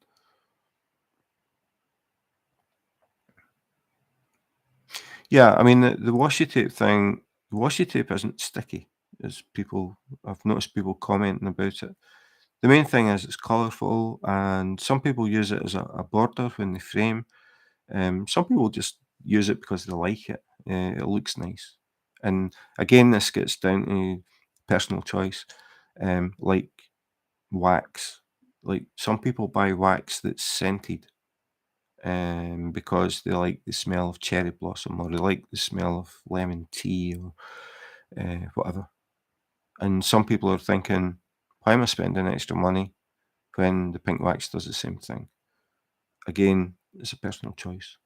S1: Yeah, I mean, the washi tape thing, the washi tape isn't sticky, as I've noticed people commenting about it. The main thing is it's colourful, and some people use it as a border when they frame. Some people just use it because they like it. It looks nice. And again, this gets down to personal choice. Like wax. Like some people buy wax that's scented because they like the smell of cherry blossom or they like the smell of lemon tea or whatever. And some people are thinking, why am I spending extra money when the pink wax does the same thing? Again, it's a personal choice.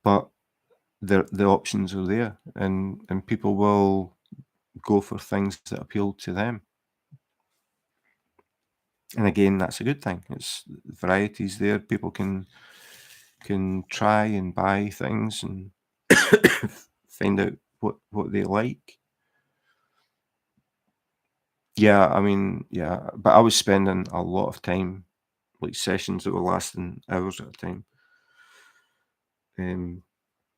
S1: But the options are there and people will go for things that appeal to them. And again, that's a good thing. It's varieties there. People can try and buy things and find out what they like. Yeah, I mean, yeah, but I was spending a lot of time, like sessions that were lasting hours at a time. Um,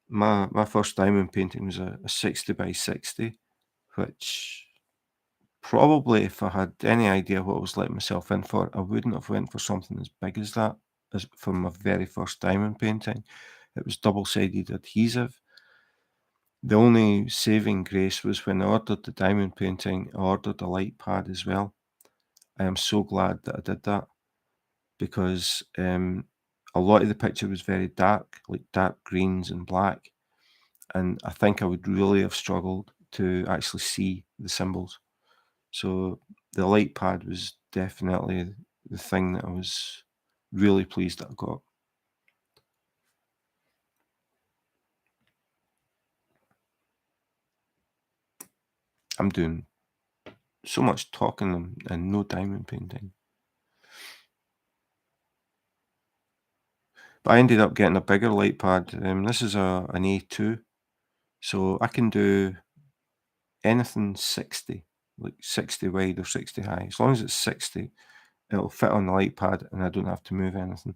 S1: my first diamond painting was a 60 by 60, which probably if I had any idea what I was letting myself in for, I wouldn't have went for something as big as that as for my very first diamond painting. It was double-sided adhesive. The only saving grace was when I ordered the diamond painting, I ordered a light pad as well. I am so glad that I did that because a lot of the picture was very dark, like dark greens and black, and I think I would really have struggled to actually see the symbols. So the light pad was definitely the thing that I was really pleased that I got. I'm doing so much talking and no diamond painting. But I ended up getting a bigger light pad. This is an A2, so I can do anything 60, like 60 wide or 60 high. As long as it's 60, it'll fit on the light pad and I don't have to move anything.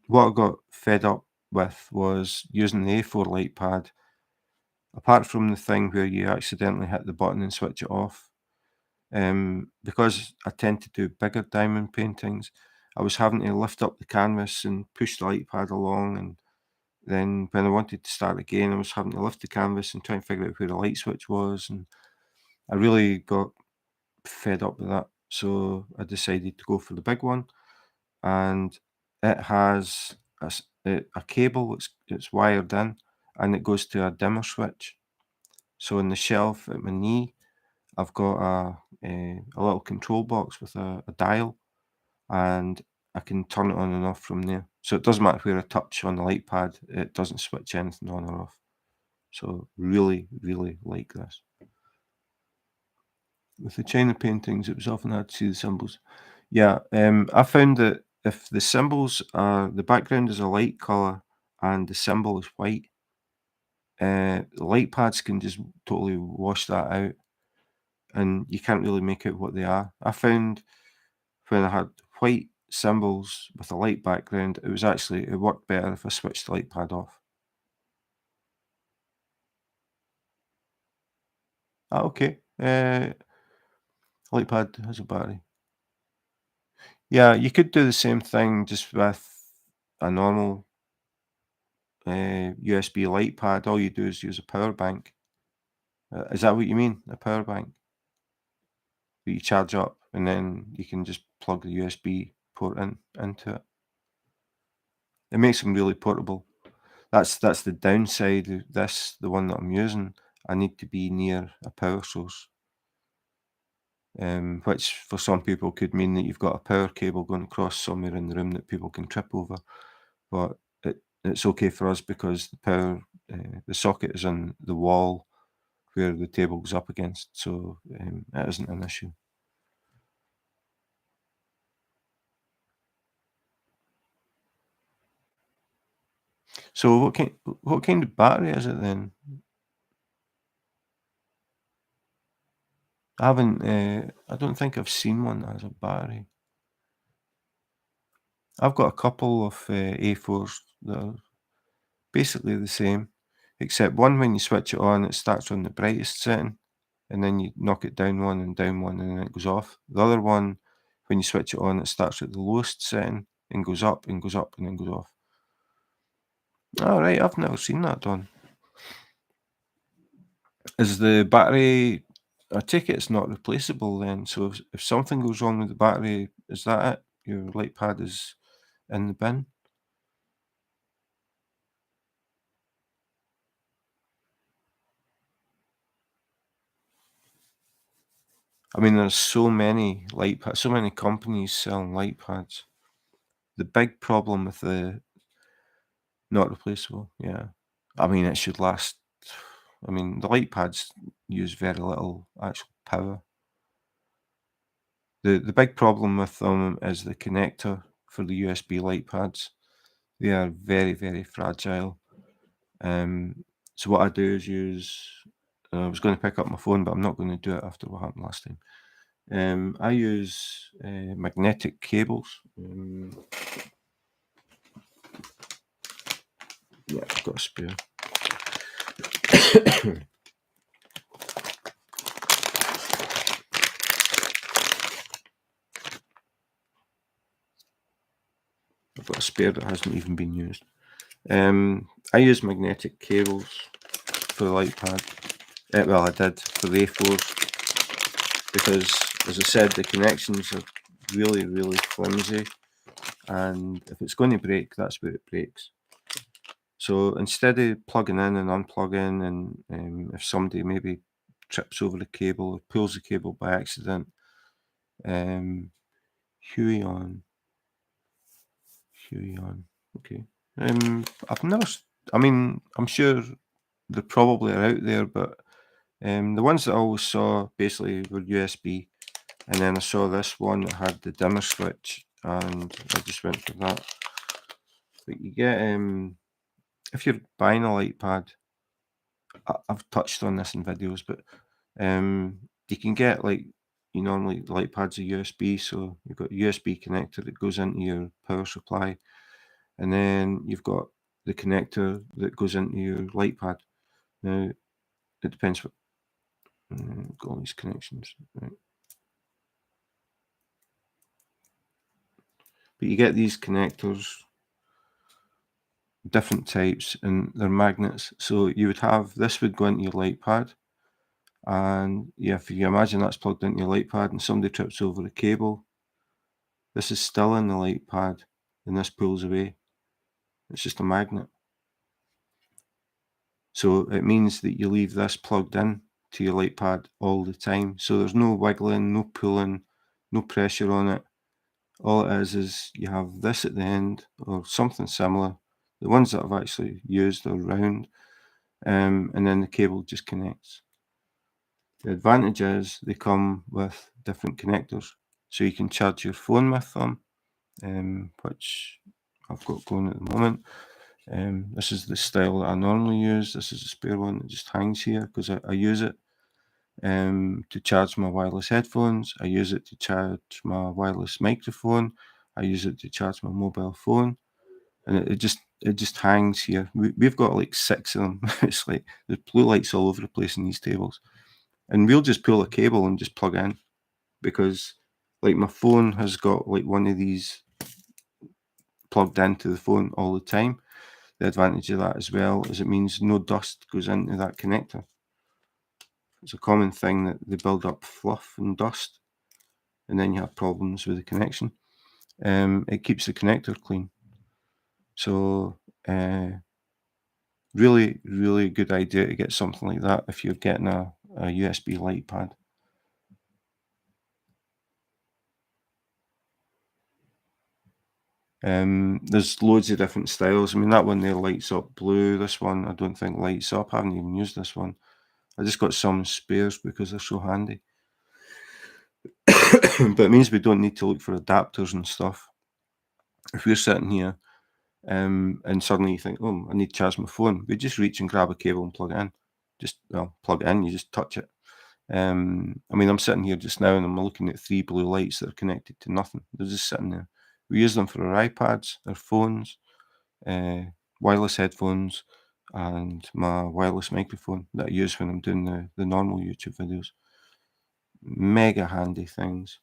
S1: What I got fed up with was using the A4 light pad. Apart from the thing where you accidentally hit the button and switch it off, because I tend to do bigger diamond paintings, I was having to lift up the canvas and push the light pad along, and then when I wanted to start again, I was having to lift the canvas and try and figure out where the light switch was, and I really got fed up with that. So I decided to go for the big one, and it has a cable. It's wired in, and it goes to a dimmer switch. So on the shelf at my knee, I've got a little control box with a dial, and I can turn it on and off from there. So it doesn't matter where I touch on the light pad, it doesn't switch anything on or off. So really, really like this. With the China paintings, it was often hard to see the symbols. Yeah, I found that if the background is a light colour and the symbol is white, the light pads can just totally wash that out and you can't really make out what they are. I found when I had white symbols with a light background, it worked better if I switched the light pad off. Ah, okay. Light pad has a battery. Yeah, you could do the same thing just with a normal USB light pad. All you do is use a power bank. Is that what you mean? A power bank that you charge up and then you can just plug the USB port into it. It makes them really portable. That's the downside of this, the one that I'm using. I need to be near a power source, which for some people could mean that you've got a power cable going across somewhere in the room that people can trip over. But it's okay for us because the socket is in the wall where the table goes up against, so it isn't an issue. So what kind of battery is it then? I don't think I've seen one that has a battery. I've got a couple of A4s that are basically the same, except one when you switch it on, it starts on the brightest setting, and then you knock it down one, and then it goes off. The other one, when you switch it on, it starts at the lowest setting and goes up and goes up and then goes off. All right, I've never seen that done. Is the battery? I take it it's not replaceable then. So if something goes wrong with the battery, is that it? Your light pad is in the bin. I mean, there's so many light pads, so many companies selling light pads. The big problem with the not replaceable, yeah. I mean, it should last. I mean, the light pads use very little actual power. The big problem with them is the connector for the USB light pads. They are very, very fragile. So what I do is I was going to pick up my phone, but I'm not going to do it after what happened last time. I use magnetic cables. Yeah, I've got a spare. I've got a spare that hasn't even been used. I use magnetic cables for the light pad. Well, I did for the A4s because, as I said, the connections are really, really flimsy, and if it's going to break, that's where it breaks. So instead of plugging in and unplugging, and if somebody maybe trips over the cable or pulls the cable by accident, Huey on, okay. I've never, I mean, I'm sure they probably are out there, but the ones that I always saw basically were USB, and then I saw this one that had the dimmer switch, and I just went for that. But you get, if you're buying a light pad, I've touched on this in videos, but you can get, like, normally light pads are USB, so you've got a USB connector that goes into your power supply, and then you've got the connector that goes into your light pad. Now, it depends what, got all these connections, right? But you get these connectors, different types, and they're magnets. So you would have, this would go into your light pad, and yeah, if you imagine that's plugged into your light pad and somebody trips over the cable, this is still in the light pad and this pulls away. It's just a magnet. So it means that you leave this plugged in to your light pad all the time. So there's no wiggling, no pulling, no pressure on it. All it is you have this at the end or something similar. The ones that I've actually used are round, and then the cable just connects. The advantage is they come with different connectors, so you can charge your phone with them, which I've got going at the moment. This is the style that I normally use. This is a spare one that just hangs here because I use it to charge my wireless headphones. I use it to charge my wireless microphone. I use it to charge my mobile phone, and it just hangs here. We've got like 6 of them. It's like there's blue lights all over the place in these tables, and we'll just pull a cable and just plug in, because like my phone has got like one of these plugged into the phone all the time. The advantage of that as well is it means no dust goes into that connector. It's a common thing that they build up fluff and dust, and then you have problems with the connection. It keeps the connector clean. So really, really good idea to get something like that if you're getting a USB light pad. There's loads of different styles. I mean, that one there lights up blue. This one I don't think lights up. I haven't even used this one. I just got some spares because they're so handy. But it means we don't need to look for adapters and stuff. If we're sitting here and suddenly you think, oh, I need to charge my phone, we just reach and grab a cable and plug it in. Plug it in, you just touch it. I mean, I'm sitting here just now and I'm looking at 3 blue lights that are connected to nothing. They're just sitting there. We use them for our iPads, our phones, wireless headphones, and my wireless microphone that I use when I'm doing the normal YouTube videos. Mega handy things,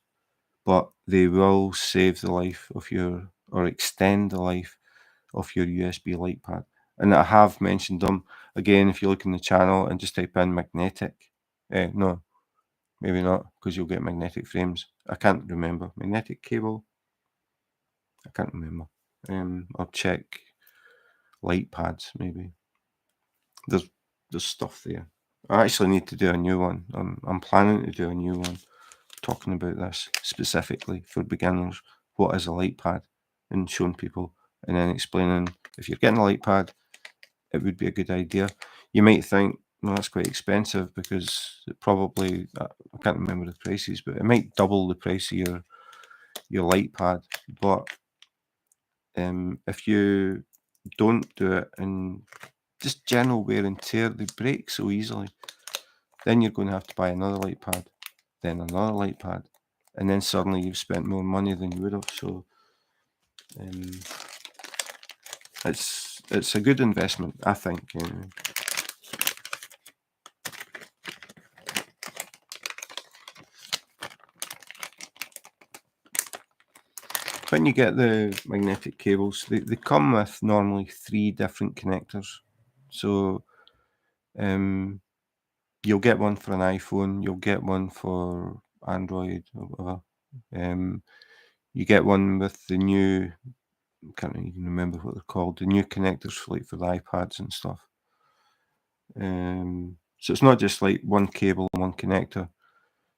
S1: but they will save the life of your, or extend the life of your USB light pad. And I have mentioned them. Again, if you look in the channel and just type in magnetic, no, maybe not, because you'll get magnetic frames. I can't remember. Magnetic cable? I can't remember. I'll check light pads, maybe. There's stuff there. I actually need to do a new one. I'm planning to do a new one talking about this specifically for beginners. What is a light pad? And showing people, and then explaining if you're getting a light pad, it would be a good idea. You might think, well, that's quite expensive, because it probably, I can't remember the prices, but it might double the price of your light pad. But if you don't do it, and just general wear and tear, they break so easily, then you're going to have to buy another light pad, then another light pad, and then suddenly you've spent more money than you would have. So it's a good investment, I think. when you get the magnetic cables, they come with normally 3 different connectors. So, you'll get one for an iPhone, you'll get one for Android or whatever. You get one with the new, can't even remember what they're called, the new connectors for the iPads and stuff. So it's not just like one cable and one connector.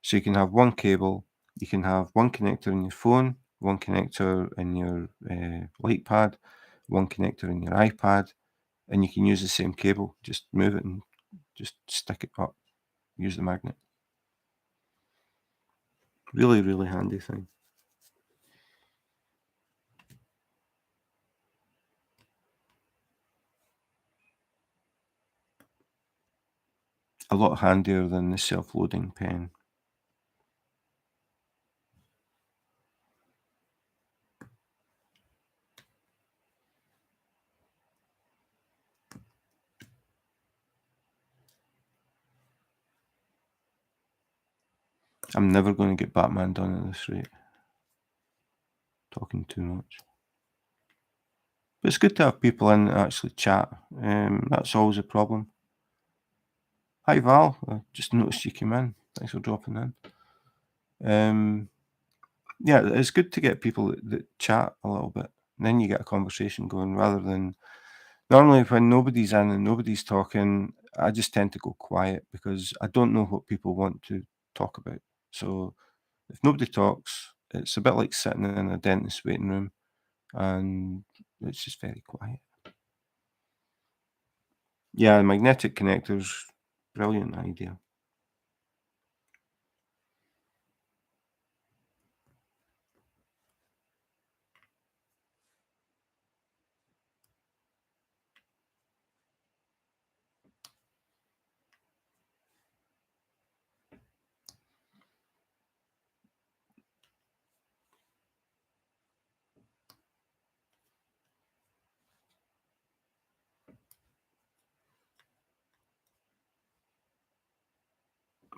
S1: So you can have one cable, you can have one connector in your phone, one connector in your light pad, one connector in your iPad, and you can use the same cable. Just move it and just stick it up. Use the magnet. Really, really handy thing. A lot handier than the self-loading pen. I'm never going to get Batman done at this rate. Talking too much. But it's good to have people in that actually chat. That's always a problem. Hi Val, I just noticed you came in. Thanks for dropping in. Yeah, it's good to get people that chat a little bit. And then you get a conversation going rather than normally when nobody's in and nobody's talking, I just tend to go quiet because I don't know what people want to talk about. So if nobody talks, it's a bit like sitting in a dentist waiting room and it's just very quiet. Yeah, magnetic connectors, brilliant idea.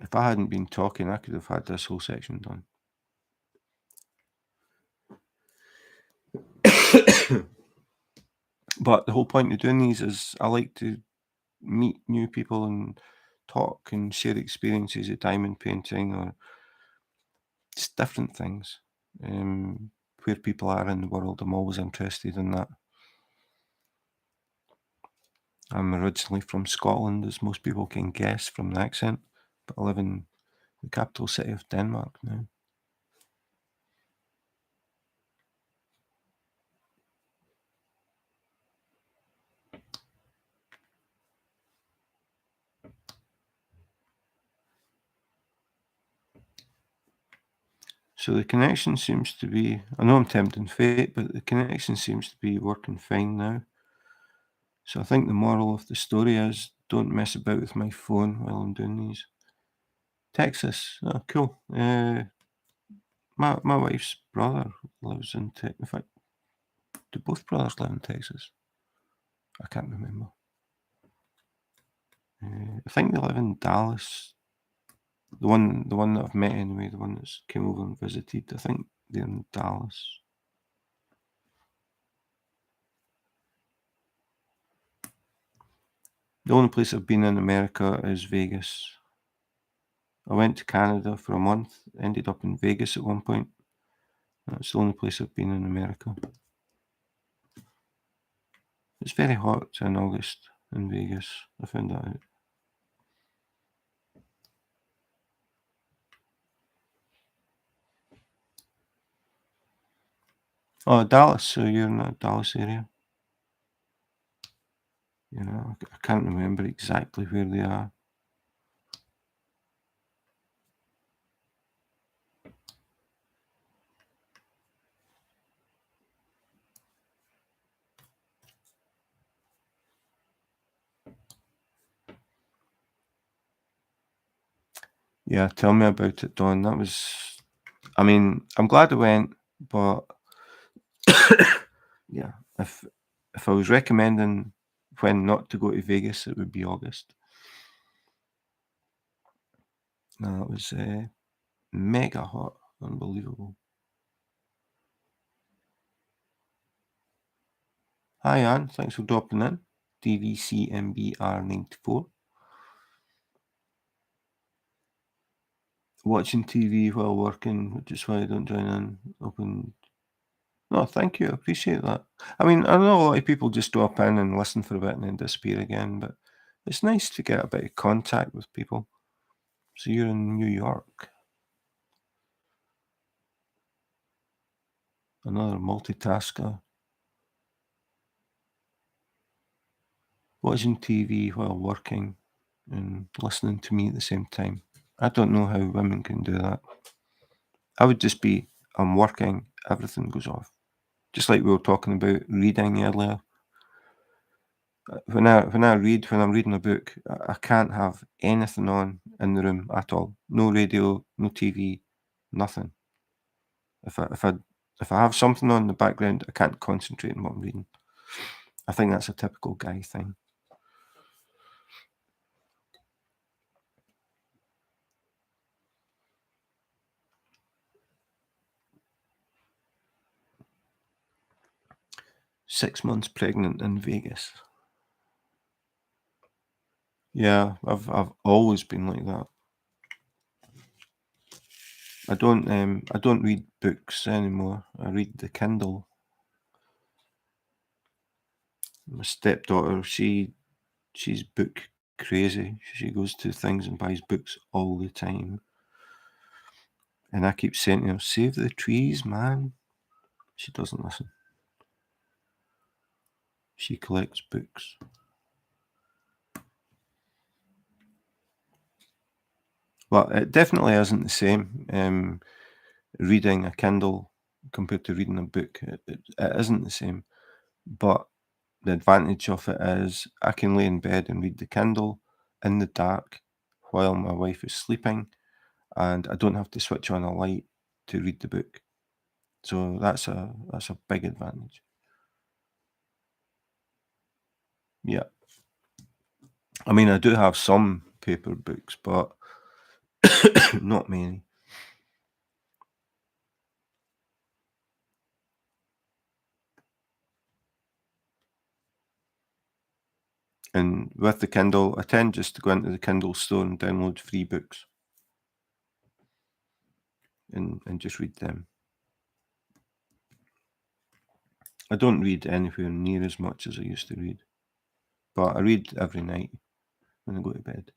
S1: If I hadn't been talking, I could have had this whole section done. But the whole point of doing these is I like to meet new people and talk and share experiences of diamond painting or just different things. Where people are in the world, I'm always interested in that. I'm originally from Scotland, as most people can guess from the accent, but I live in the capital city of Denmark now. So the connection seems to be, I know I'm tempting fate, but the connection seems to be working fine now. So I think the moral of the story is don't mess about with my phone while I'm doing these. Texas, oh, cool. My wife's brother lives in Texas. In fact, do both brothers live in Texas? I can't remember. I think they live in Dallas. The one that I've met anyway, the one that's came over and visited. I think they're in Dallas. The only place I've been in America is Vegas. I went to Canada for a month, ended up in Vegas at one point. That's the only place I've been in America. It's very hot in August in Vegas. I found that out. Oh, Dallas. So you're in the Dallas area? Yeah, I can't remember exactly where they are. Yeah, tell me about it, Don. That was, I mean, I'm glad I went, but yeah, if I was recommending when not to go to Vegas, it would be August. No, it was mega hot, unbelievable. Hi, Anne. Thanks for dropping in. DVCMBR94. Watching TV while working, which is why I don't join in. Open. No, thank you. I appreciate that. I mean, I know a lot of people just drop in and listen for a bit and then disappear again, but it's nice to get a bit of contact with people. So you're in New York. Another multitasker. Watching TV while working and listening to me at the same time. I don't know how women can do that. I would just be, I'm working, everything goes off. Just like we were talking about reading earlier. When I'm reading a book, I can't have anything on in the room at all. No radio, no TV, nothing. If I have something on in the background, I can't concentrate on what I'm reading. I think that's a typical guy thing. Six months pregnant in Vegas. Yeah, I've always been like that. I don't read books anymore. I read the Kindle. My stepdaughter, she's book crazy. She goes to things and buys books all the time. And I keep saying to her, save the trees, man. She doesn't listen. She collects books. Well, it definitely isn't the same. Reading a Kindle compared to reading a book, it isn't the same. But the advantage of it is I can lay in bed and read the Kindle in the dark while my wife is sleeping, and I don't have to switch on a light to read the book. So that's a big advantage. Yeah. I mean, I do have some paper books, but not many. And with the Kindle, I tend just to go into the Kindle store and download free books and just read them. I don't read anywhere near as much as I used to read, but I read every night when I go to bed.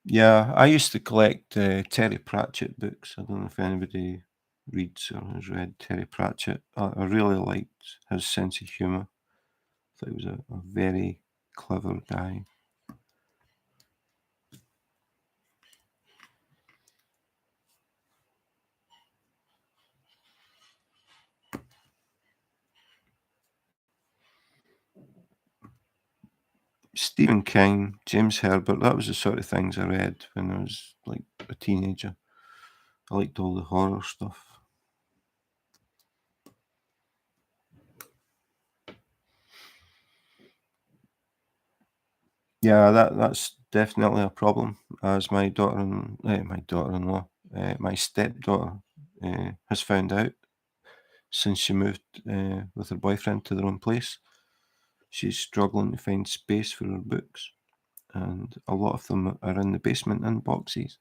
S1: Yeah, I used to collect Terry Pratchett books. I don't know if anybody reads or has read Terry Pratchett. I really liked his sense of humour. I thought he was a very clever guy. Stephen King, James Herbert, that was the sort of things I read when I was like a teenager. I liked all the horror stuff. Yeah, that's definitely a problem, as my daughter-in-law, my stepdaughter, has found out since she moved with her boyfriend to their own place. She's struggling to find space for her books, and a lot of them are in the basement in boxes.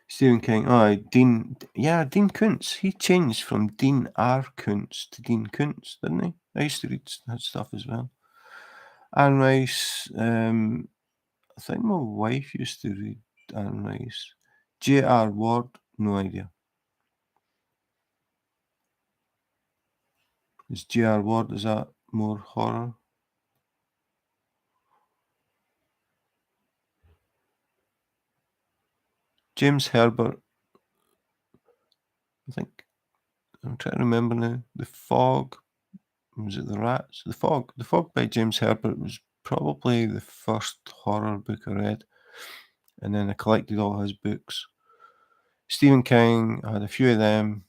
S1: Stephen King, oh, Dean Koontz. He changed from Dean R. Koontz to Dean Koontz, didn't he? I used to read that stuff as well. Anne Rice, I think my wife used to read Anne Rice. J.R. Ward, no idea. Is J.R. Ward, is that more horror? James Herbert, I think, I'm trying to remember now. The Fog, was it The Rats? The Fog. The Fog by James Herbert was probably the first horror book I read. And then I collected all his books. Stephen King, I had a few of them.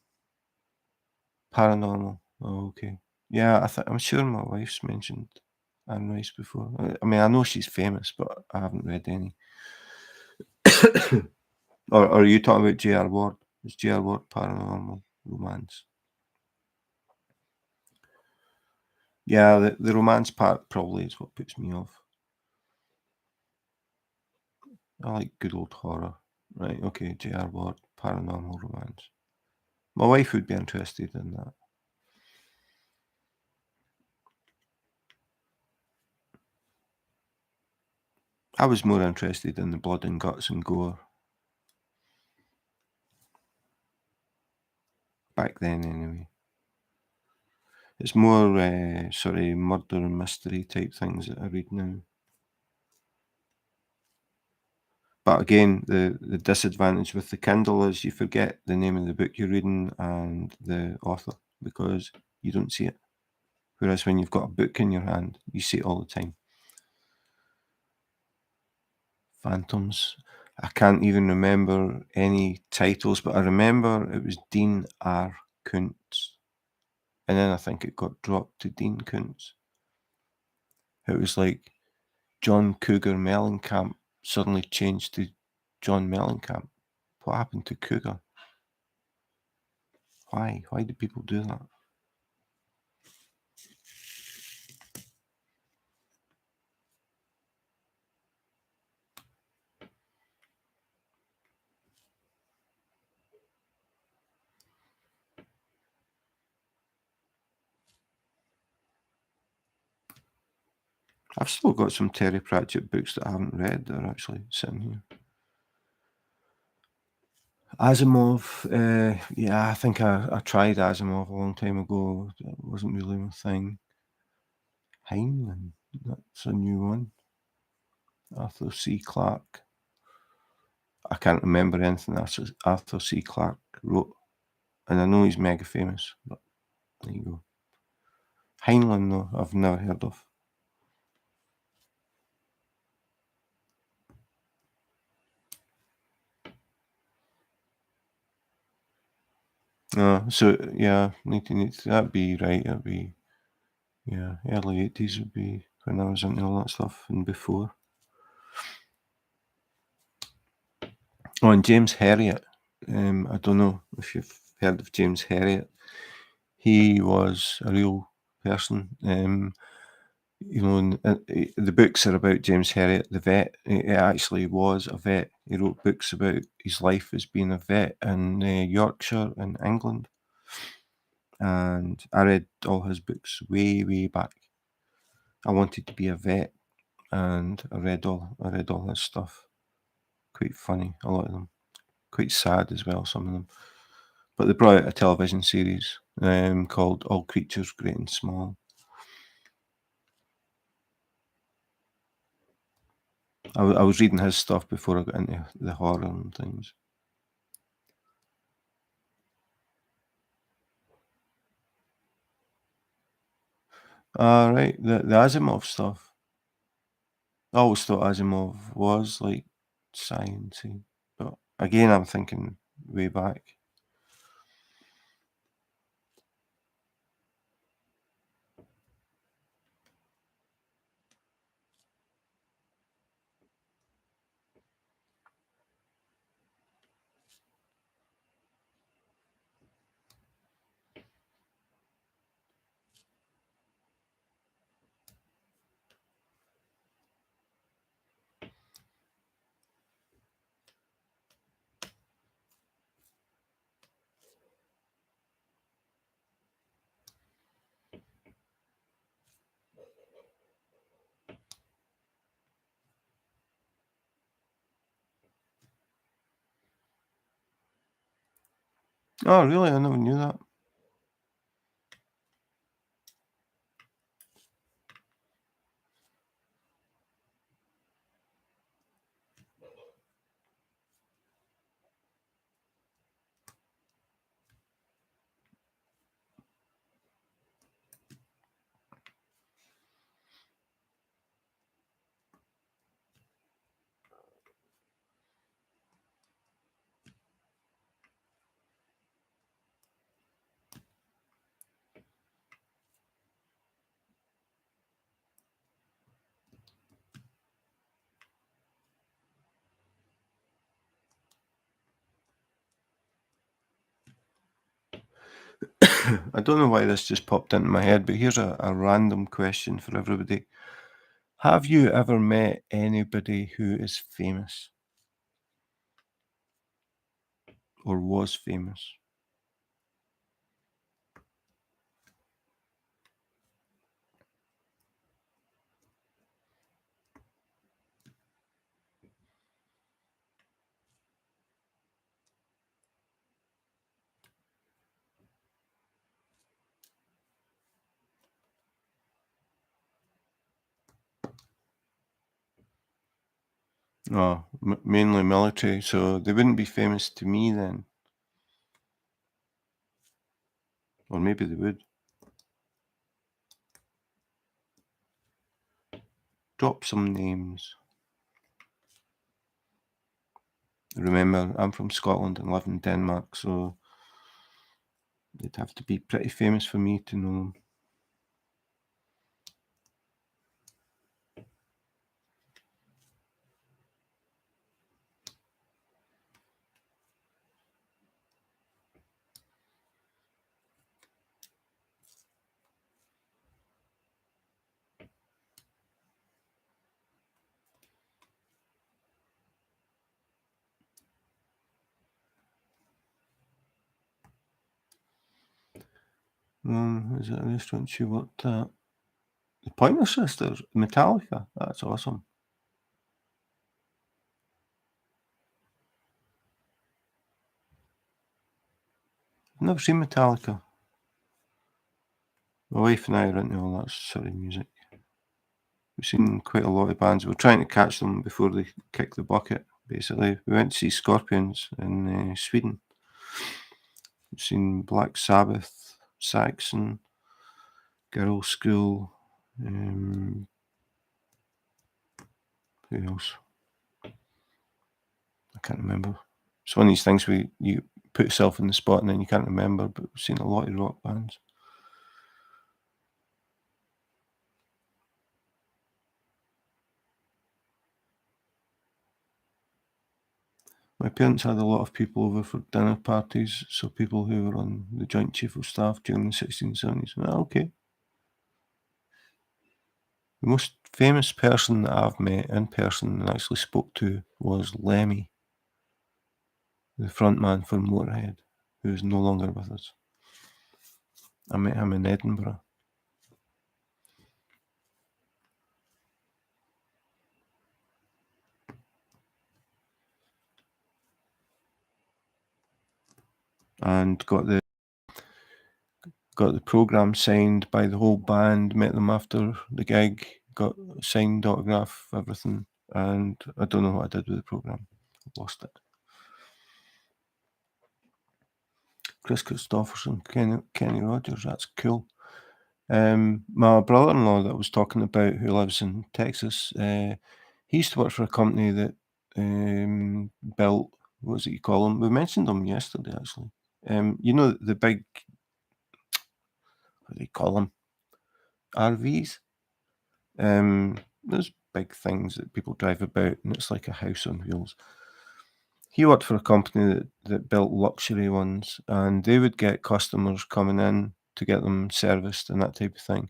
S1: Paranormal. Oh, okay. Yeah, I'm sure my wife's mentioned Anne Rice before. I mean, I know she's famous, but I haven't read any. Or are you talking about J.R. Ward? Is J.R. Ward paranormal romance? Yeah, the romance part probably is what puts me off. I like good old horror. Right, okay, J.R. Ward, paranormal romance. My wife would be interested in that. I was more interested in the blood and guts and gore. Back then, anyway. It's more sort of murder and mystery type things that I read now. But again, the disadvantage with the Kindle is you forget the name of the book you're reading and the author because you don't see it. Whereas when you've got a book in your hand, you see it all the time. Phantoms. I can't even remember any titles, but I remember it was Dean R. Koontz. And then I think it got dropped to Dean Koontz. It was like John Cougar Mellencamp suddenly changed to John Mellencamp. What happened to Cougar? Why? Why do people do that? I've still got some Terry Pratchett books that I haven't read that are actually sitting here. Asimov, yeah, I think I tried Asimov a long time ago. It wasn't really my thing. Heinlein, that's a new one. Arthur C. Clarke. I can't remember anything Arthur C. Clarke wrote, and I know he's mega famous, but there you go. Heinlein, though, I've never heard of. So yeah, 1980, that'd be right. That'd be, yeah, early 80s would be when I was into all that stuff and before. Oh, and James Harriet. I don't know if you've heard of James Harriet. He was a real person. The books are about James Harriet, the vet. He actually was a vet. He wrote books about his life as being a vet in Yorkshire in England. And I read all his books way, way back. I wanted to be a vet, and I read all his stuff. Quite funny, a lot of them. Quite sad as well, some of them. But they brought out a television series called All Creatures Great and Small. I was reading his stuff before I got into the horror and things. Right, the Asimov stuff. I always thought Asimov was like sciencey, but again, I'm thinking way back. Oh, really? I never knew that. I don't know why this just popped into my head, but here's a random question for everybody. Have you ever met anybody who is famous or was famous? Oh, mainly military, so they wouldn't be famous to me then. Or maybe they would. Drop some names. Remember, I'm from Scotland and live in Denmark, so they'd have to be pretty famous for me to know them. Is it a restaurant she worked at? The Pointer Sisters, Metallica. That's awesome. I've never seen Metallica. My wife and I are into all that sort of music. We've seen quite a lot of bands. We're trying to catch them before they kick the bucket, basically. We went to see Scorpions in Sweden. We've seen Black Sabbath, Saxon, Girl School. Who else? I can't remember. It's one of these things where you put yourself in the spot and then you can't remember, but we've seen a lot of rock bands. My parents had a lot of people over for dinner parties, so people who were on the Joint Chief of Staff during the 1670s. Okay. The most famous person that I've met in person and actually spoke to was Lemmy, the front man for Motorhead, who is no longer with us. I met him in Edinburgh. And got the programme signed by the whole band, met them after the gig, got signed autograph, everything, and I don't know what I did with the programme. Lost it. Chris Christopherson, Kenny Rogers, that's cool. My brother-in-law that I was talking about, who lives in Texas, he used to work for a company that built, what was it you call them? We mentioned them yesterday, actually. You know, the big, what do they call them? RVs? Those big things that people drive about, and it's like a house on wheels. He worked for a company that built luxury ones, and they would get customers coming in to get them serviced and that type of thing.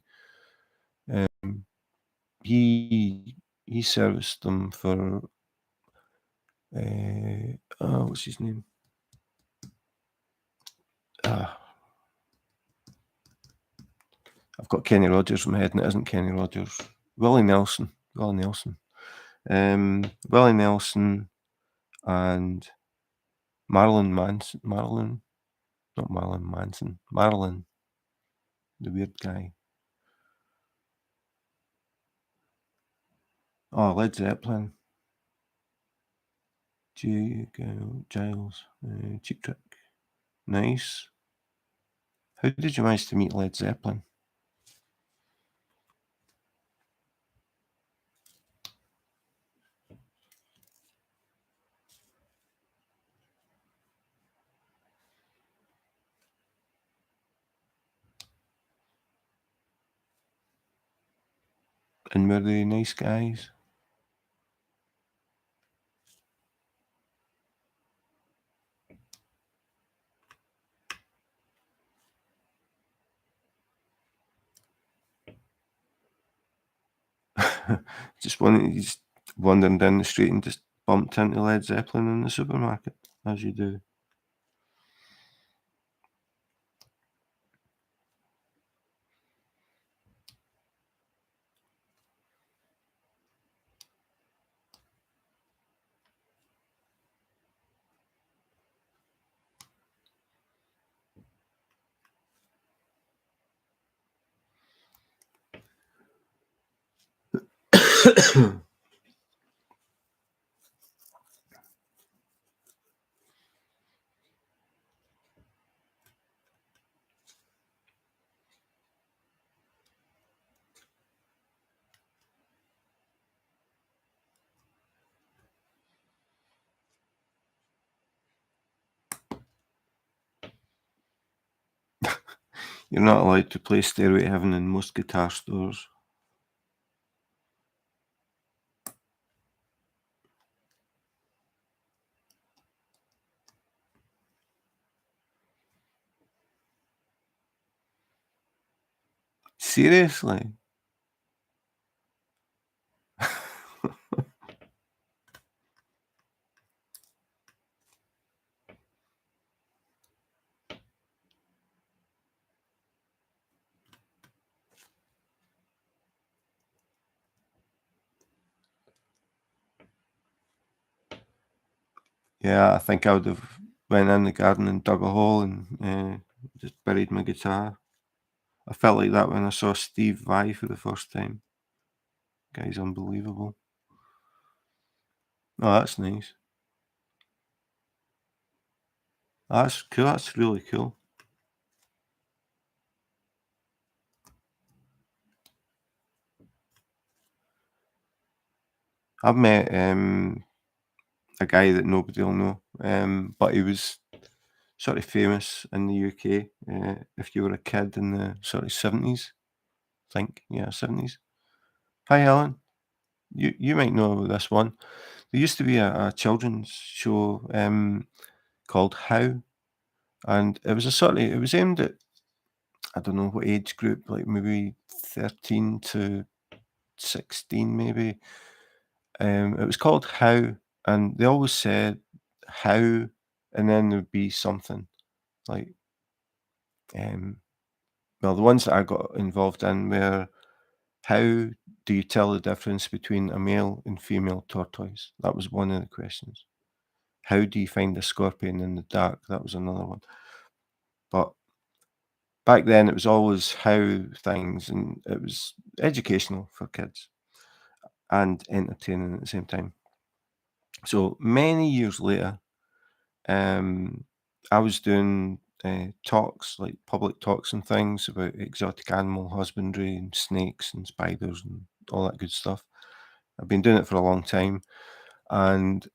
S1: He serviced them for what's his name? I've got Kenny Rogers in my head, and it isn't Kenny Rogers. Willie Nelson. Willie Nelson, and Marilyn Manson. Not Marilyn Manson. Marilyn, the weird guy. Oh, Led Zeppelin. Giles. Cheap Trick. Nice. How did you manage to meet Led Zeppelin? And were they nice guys? Just wandering down the street and just bumped into Led Zeppelin in the supermarket, as you do. You're not allowed to play Stairway to Heaven in most guitar stores. Seriously? Yeah, I think I would have went in the garden and dug a hole and just buried my guitar. I felt like that when I saw Steve Vai for the first time. Guy's unbelievable. Oh, that's nice. That's cool. That's really cool. I've met a guy that nobody will know, but he was sort of famous in the UK. If you were a kid in the sort of 70s, I think, yeah, 70s. Hi, Helen. You might know about this one. There used to be a children's show called How, and it was a sort of it was aimed at, I don't know what age group, like maybe 13 to 16, maybe. It was called How, and they always said how, and then there'd be something like, um, well, the ones that I got involved in were, how do you tell the difference between a male and female tortoise? That was one of the questions. How do you find a scorpion in the dark? That was another one. But back then, it was always how things, and it was educational for kids and entertaining at the same time. So many years later, um, I was doing talks, like public talks and things about exotic animal husbandry and snakes and spiders and all that good stuff. I've been doing it for a long time, and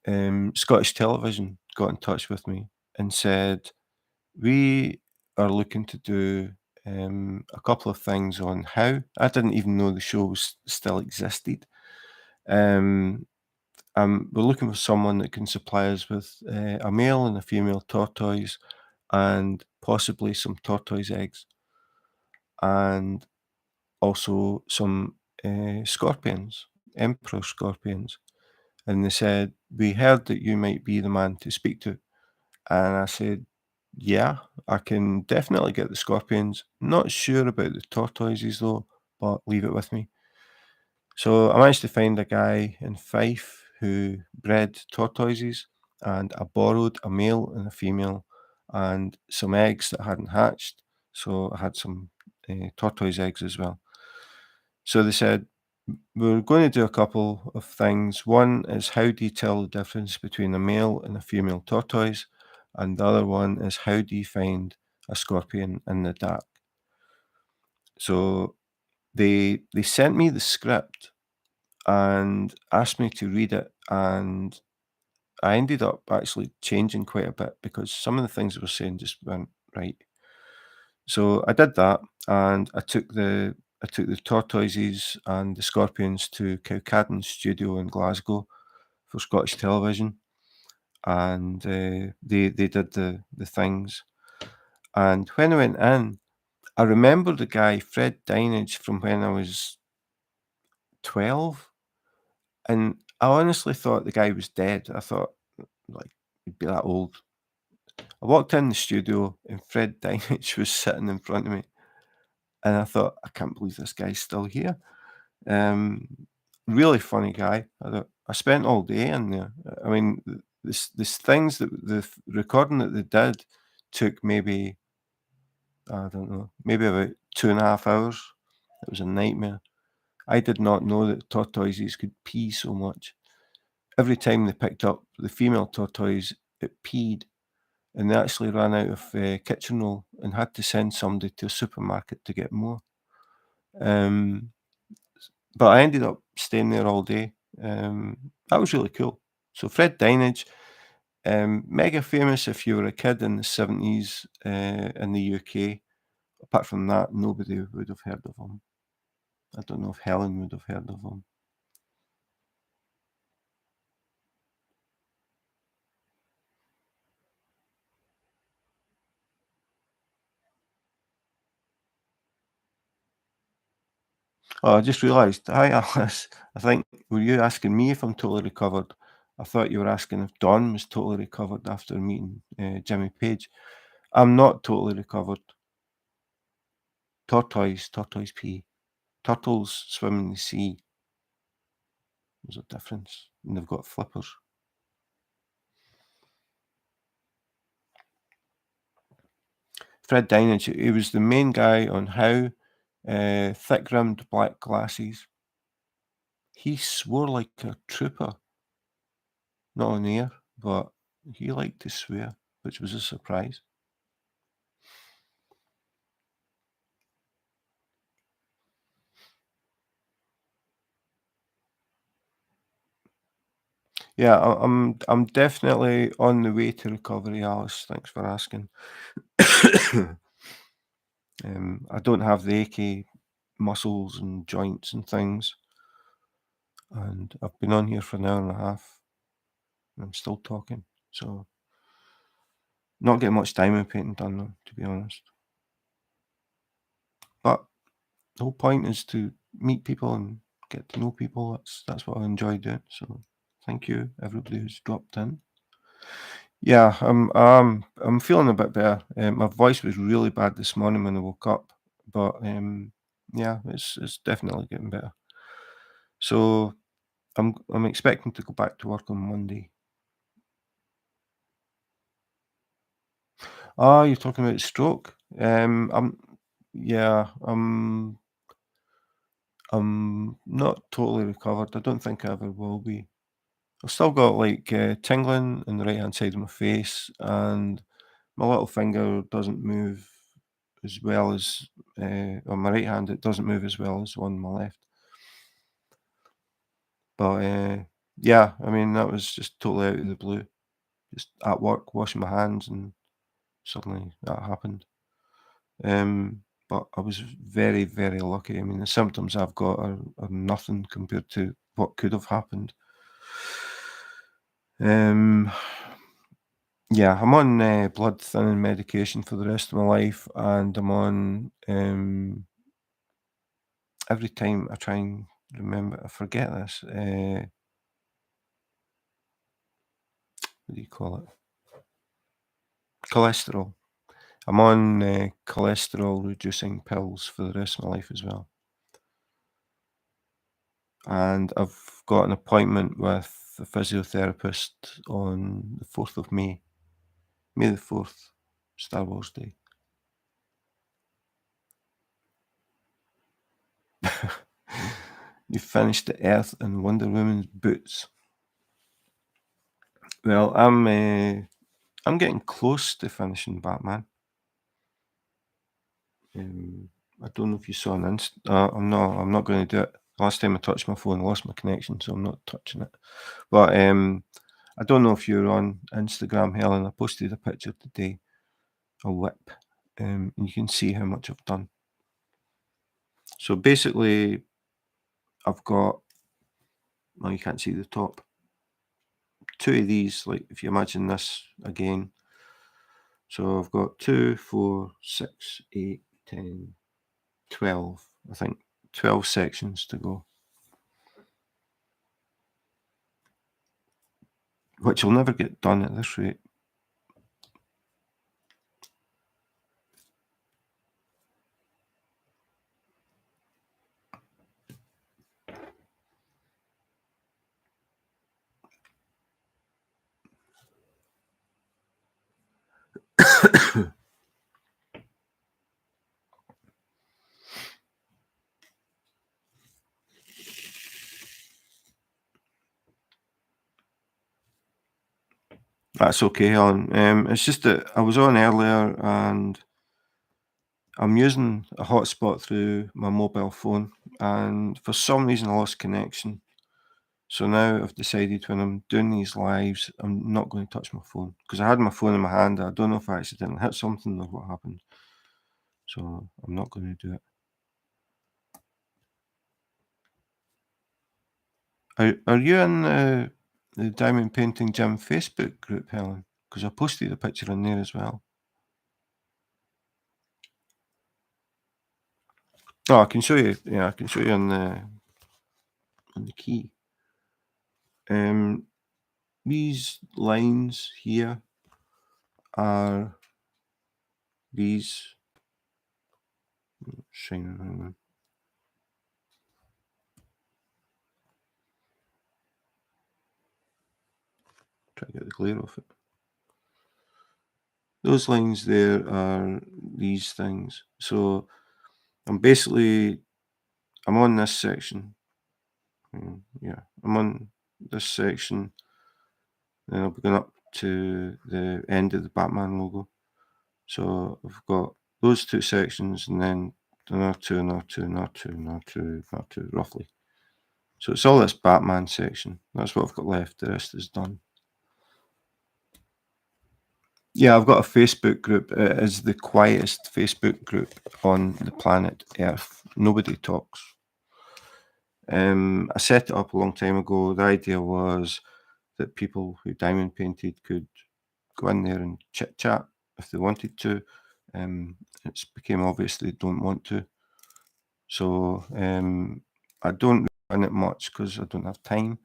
S1: Scottish Television got in touch with me and said, "We are looking to do a couple of things on how." I didn't even know the show still existed. Um, we're looking for someone that can supply us with a male and a female tortoise and possibly some tortoise eggs and also some scorpions, emperor scorpions. And they said, "We heard that you might be the man to speak to." And I said, "Yeah, I can definitely get the scorpions. Not sure about the tortoises though, but leave it with me." So I managed to find a guy in Fife who bred tortoises, and I borrowed a male and a female and some eggs that hadn't hatched. So I had some tortoise eggs as well. So they said, "We're going to do a couple of things. One is, how do you tell the difference between a male and a female tortoise? And the other one is, how do you find a scorpion in the dark?" So they sent me the script and asked me to read it, and I ended up actually changing quite a bit because some of the things they were saying just weren't right. So I did that, and I took the tortoises and the scorpions to Cowcaddin Studio in Glasgow for Scottish Television, and they did the things. And when I went in, I remember the guy Fred Dynage from when I was 12, and I honestly thought the guy was dead. I thought, like, he'd be that old. I walked in the studio and Fred Dynage was sitting in front of me, and I thought, "I can't believe this guy's still here." Um, Really funny guy. I spent all day in there. I mean, this things that recording that they did took maybe, I don't know, maybe about 2.5 hours. It was a nightmare. I did not know that tortoises could pee so much. Every time they picked up the female tortoise, it peed, and they actually ran out of kitchen roll and had to send somebody to a supermarket to get more. Um, but I ended up staying there all day. That was really cool. So Fred Dynage, mega famous if you were a kid in the 70s in the UK. Apart from that, nobody would have heard of him. I don't know if Helen would have heard of him. Oh, I just realised. Hi, Alice. I think, were you asking me if I'm totally recovered? I thought you were asking if Don was totally recovered after meeting Jimmy Page. I'm not totally recovered. Tortoise pee. Turtles swim in the sea. There's a difference. And they've got flippers. Fred Dynage, he was the main guy on How, thick-rimmed black glasses. He swore like a trooper, not on air, but he liked to swear, which was a surprise. Yeah, I'm definitely on the way to recovery, Alice. Thanks for asking. I don't have the achy muscles and joints and things, and I've been on here for an hour and a half, and I'm still talking. So, not getting much diamond painting done though, to be honest. But the whole point is to meet people and get to know people. That's what I enjoy doing. So, thank you everybody who's dropped in. Yeah, I'm feeling a bit better. My voice was really bad this morning when I woke up, but yeah, it's definitely getting better. So I'm expecting to go back to work on Monday. Ah, you're talking about stroke. Yeah, I'm not totally recovered. I don't think I ever will be. I've still got like tingling in the right hand side of my face, and my little finger doesn't move as well as on my right hand. It doesn't move as well as on my left. But yeah, I mean that was just totally out of the blue. Just at work, washing my hands, and suddenly that happened. But I was very, very lucky. I mean, the symptoms I've got are nothing compared to what could have happened. Um, Yeah, I'm on blood thinning medication for the rest of my life, and I'm on every time I try and remember, I forget this. What do you call it? Cholesterol. I'm on cholesterol reducing pills for the rest of my life as well, and I've got an appointment with a physiotherapist on the 4th of May, May the 4th, Star Wars Day. You finished the Earth in Wonder Woman's boots. Well, I'm getting close to finishing Batman. Um, I don't know if you saw an I'm not going to do it. Last time I touched my phone, I lost my connection, so I'm not touching it. But I don't know if you're on Instagram, Helen. I posted a picture today, a whip, and you can see how much I've done. So basically, I've got, well, you can't see the top. Two of these, like if you imagine this again. So I've got 2, 4, 6, 8, 10, 12, I think 12 sections to go. which will never get done at this rate. That's okay, Helen. It's just that I was on earlier and I'm using a hotspot through my mobile phone, and for some reason I lost connection. So now I've decided when I'm doing these lives, I'm not going to touch my phone because I had my phone in my hand. I don't know if I accidentally hit something or what happened. So I'm not going to do it. Are you in the Diamond Painting Gym Facebook group, Helen? Because I posted a picture in there as well. Oh, I can show you. Yeah, I can show you on the key. These lines here are these shining around. Try to get the glare off it. Those lines there are these things. So I'm on this section. Yeah, I'm on this section. Then I'll be going up to the end of the Batman logo. So I've got those two sections and then another two, roughly. So it's all this Batman section. That's what I've got left. The rest is done. Yeah, I've got a Facebook group. It is the quietest Facebook group on the planet Earth. Nobody talks. I set it up a long time ago. The idea was that people who diamond painted could go in there and chit chat if they wanted to. It's became obvious they don't want to. So I don't run it much because I don't have time.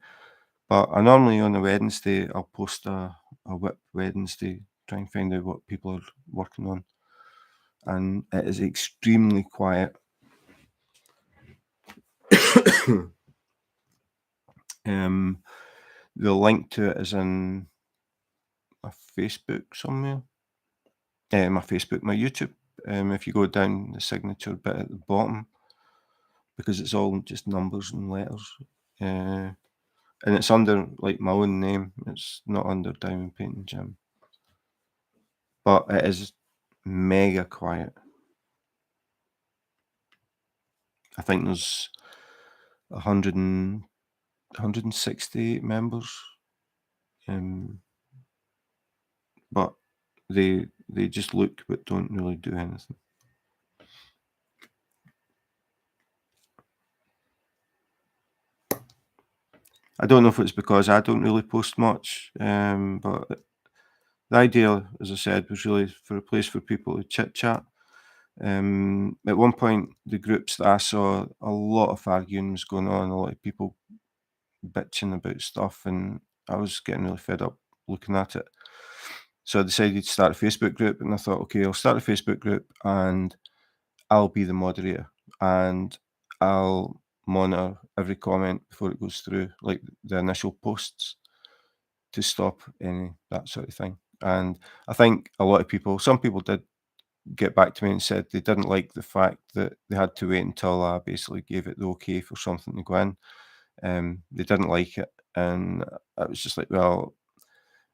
S1: But I normally on a Wednesday I'll post a whip Wednesday, try and find out what people are working on. And it is extremely quiet. The link to it is in my Facebook somewhere. My YouTube. If you go down the signature bit at the bottom, because it's all just numbers and letters. And it's under like my own name. It's not under Diamond Painting Gym. But it is mega quiet. I think there's 168 members. But they just look but don't really do anything. I don't know if it's because I don't really post much, but the idea, as I said, was really for a place for people to chit chat. At one point, the groups that I saw, a lot of arguing was going on, a lot of people bitching about stuff, and I was getting really fed up looking at it. So I decided to start a Facebook group, and I thought, okay, I'll start a Facebook group and I'll be the moderator and I'll monitor every comment before it goes through, like the initial posts, to stop any that sort of thing. And I think a lot of people, some people did get back to me and said they didn't like the fact that they had to wait until I basically gave it the okay for something to go in. They didn't like it, and I was just like, well,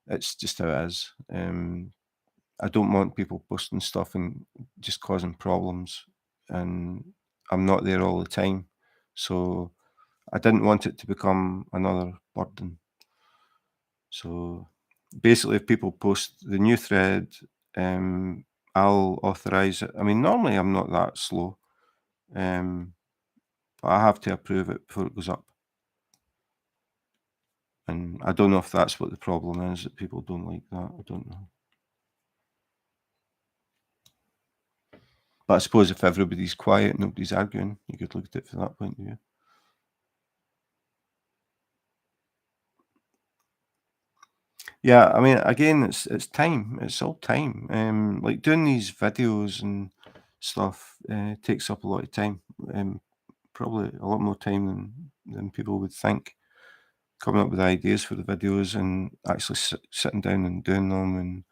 S1: it's just how it is. I don't want people posting stuff and just causing problems, and I'm not there all the time, so I didn't want it to become another burden. So basically, if people post the new thread, I'll authorize it. I mean, normally I'm not that slow, but I have to approve it before it goes up. And I don't know if that's what the problem is, that people don't like that. I don't know. But I suppose if everybody's quiet, nobody's arguing, you could look at it from that point of view. Yeah, I mean, again, it's time. It's all time. Like doing these videos and stuff takes up a lot of time. Um, Probably a lot more time than people would think. Coming up with ideas for the videos and actually sitting down and doing them and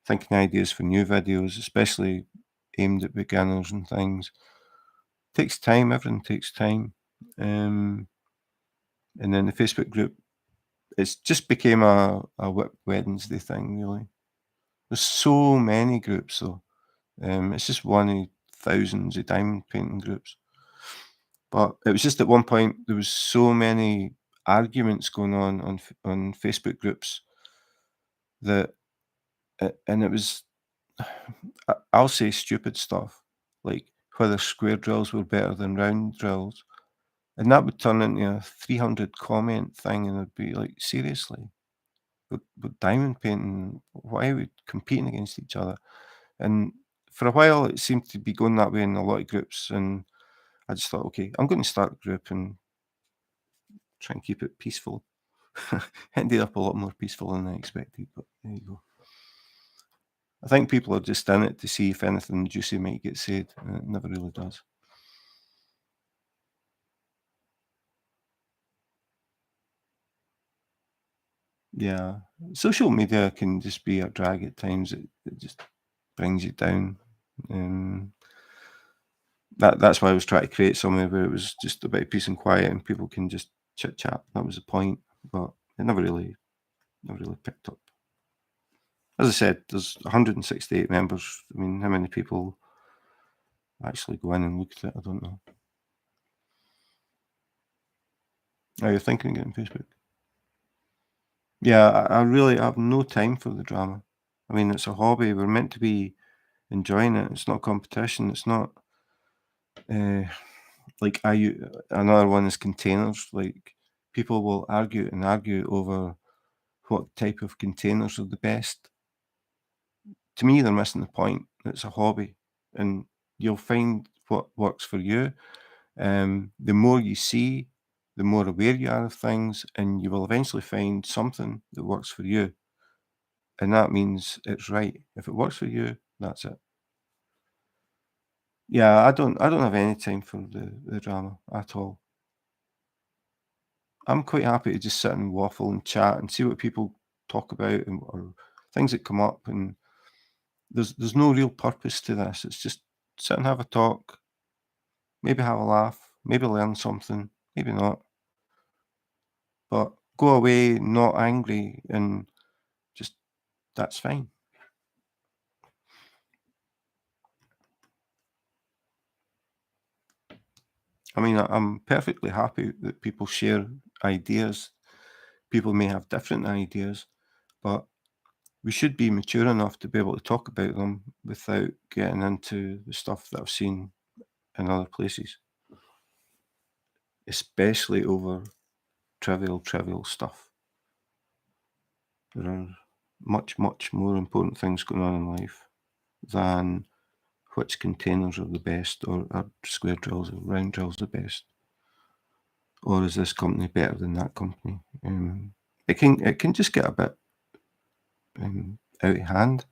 S1: thinking ideas for new videos, especially aimed at beginners and things. Takes time. Everything takes time. Um, and then the Facebook group, it's just became a Whip Wednesday thing, really. There's so many groups though. It's just one of thousands of diamond painting groups. But it was just at one point there was so many arguments going on Facebook groups that and it was I'll say stupid stuff like whether square drills were better than round drills, and that would turn into a 300 comment thing, and it'd be like seriously, with diamond painting, why are we competing against each other? And for a while, it seemed to be going that way in a lot of groups, and I just thought, okay, I'm going to start a group and try and keep it peaceful. Ended up a lot more peaceful than I expected, but there you go. I think people are just in it to see if anything juicy might get said, and it never really does. Yeah, social media can just be a drag at times. It just brings you down. Um, that's why I was trying to create somewhere where it was just about peace and quiet, and people can just chit chat. That was the point, but it never really picked up. As I said, there's 168 members. I mean, how many people actually go in and look at it? I don't know. Are you thinking of getting Facebook? Yeah, I really have no time for the drama. I mean, it's a hobby. We're meant to be enjoying it. It's not competition. It's not uh, like another one is containers. Like people will argue and argue over what type of containers are the best. To me, they're missing the point. It's a hobby, and you'll find what works for you. The more you see, the more aware you are of things, and you will eventually find something that works for you. And that means it's right. If it works for you, that's it. Yeah, I don't have any time for the drama at all. I'm quite happy to just sit and waffle and chat and see what people talk about and or things that come up, and there's no real purpose to this. It's just sit and have a talk, maybe have a laugh, maybe learn something, maybe not, but go away not angry and just that's fine. I mean, I'm perfectly happy that people share ideas. People may have different ideas, but we should be mature enough to be able to talk about them without getting into the stuff that I've seen in other places, especially over trivial stuff. There are much more important things going on in life than which containers are the best, or are square drills or round drills the best, or is this company better than that company? It can just get a bit out of hand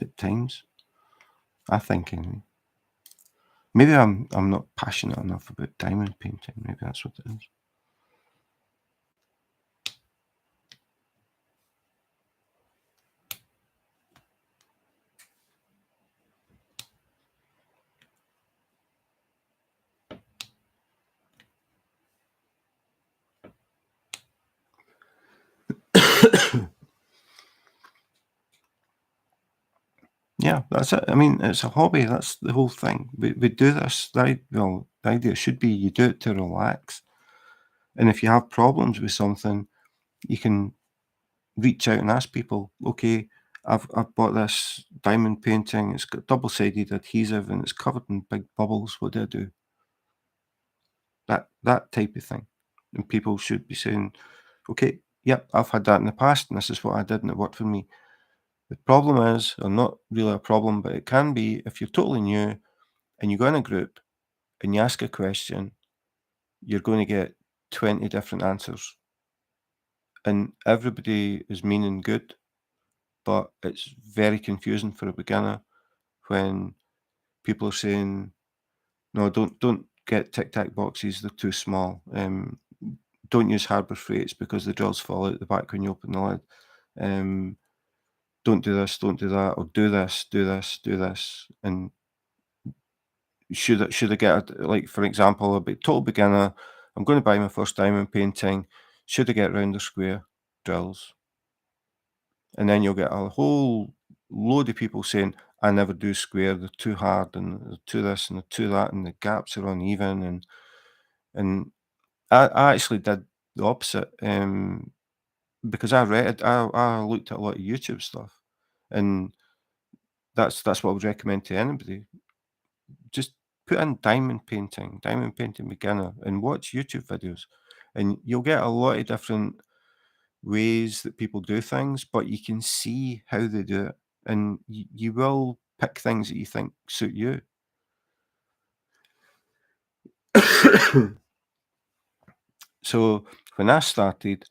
S1: at times. I think anyway. Maybe I'm not passionate enough about diamond painting. Maybe that's what it is. Yeah, that's it. I mean, it's a hobby. That's the whole thing. We do this. The idea should be you do it to relax. And if you have problems with something, you can reach out and ask people. Okay, I've bought this diamond painting. It's got double-sided adhesive and it's covered in big bubbles. What do I do? That type of thing. And people should be saying, okay, yep, I've had that in the past, and this is what I did, and it worked for me. The problem is, or not really a problem, but it can be if you're totally new and you go in a group and you ask a question, you're going to get 20 different answers. and everybody is meaning good, but it's very confusing for a beginner when people are saying, "No, don't get Tic Tac boxes, they're too small. Don't use Harbor Freights because the drills fall out the back when you open the lid. Um, don't do this, don't do that, or do this, do this, do this." And should I get like, for example, a total beginner, I'm going to buy my first diamond painting. Should I get round or square drills? And then you'll get a whole load of people saying, "I never do square. They're too hard, and they're too this, and they're too that, and the gaps are uneven." And I actually did the opposite, because I looked at a lot of YouTube stuff, and that's what I would recommend to anybody. Just put in diamond painting beginner, and watch YouTube videos, and you'll get a lot of different ways that people do things, but you can see how they do it, and you will pick things that you think suit you. So when I started,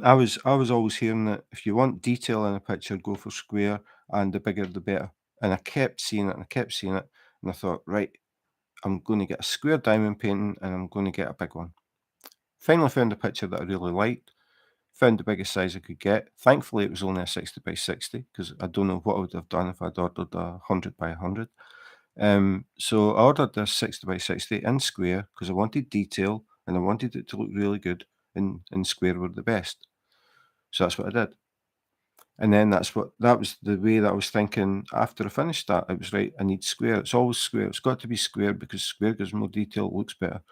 S1: I was always hearing that if you want detail in a picture, go for square, and the bigger the better. And I kept seeing it, and I kept seeing it, and I thought, right, I'm going to get a square diamond painting, and I'm going to get a big one. Finally found a picture that I really liked. Found the biggest size I could get. Thankfully, it was only a 60 by 60 because I don't know what I would have done if I'd ordered a 100 by 100. So I ordered this 60 by 60 in square because I wanted detail and I wanted it to look really good, and square were the best. So that's what I did. And then that was the way that I was thinking after I finished that. It was right, I need square. It's always square. It's got to be square because square gives more detail, looks better.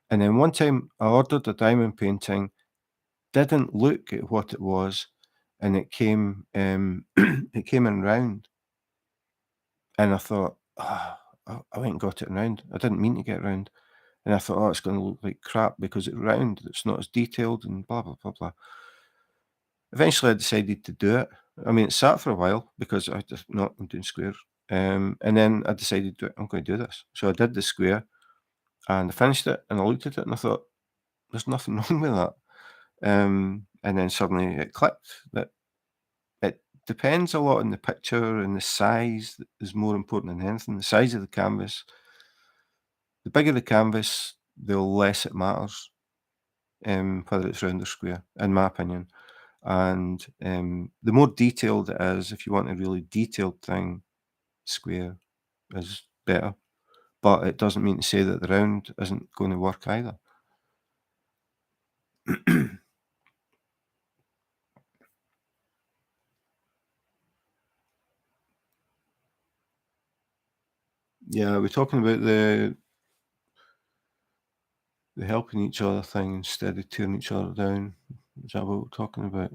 S1: And then one time I ordered a diamond painting, didn't look at what it was, and it came it came in round, and I thought, I went and got it in round. I didn't mean to get round, and I thought, it's going to look like crap because it's round. It's not as detailed, and blah blah blah blah. Eventually, I decided to do it. I mean, it sat for a while because I just no, I'm doing square. And then I decided I'm going to do this. So I did the square, and I finished it, and I looked at it, and I thought, there's nothing wrong with that. And then suddenly it clicked that it depends a lot on the picture, and the size is more important than anything. The size of the canvas, the bigger the canvas, the less it matters, whether it's round or square, in my opinion. And the more detailed it is, if you want a really detailed thing, square is better. But it doesn't mean to say that the round isn't going to work either. Yeah, we're talking about the helping each other thing instead of tearing each other down. Is that what we're talking about?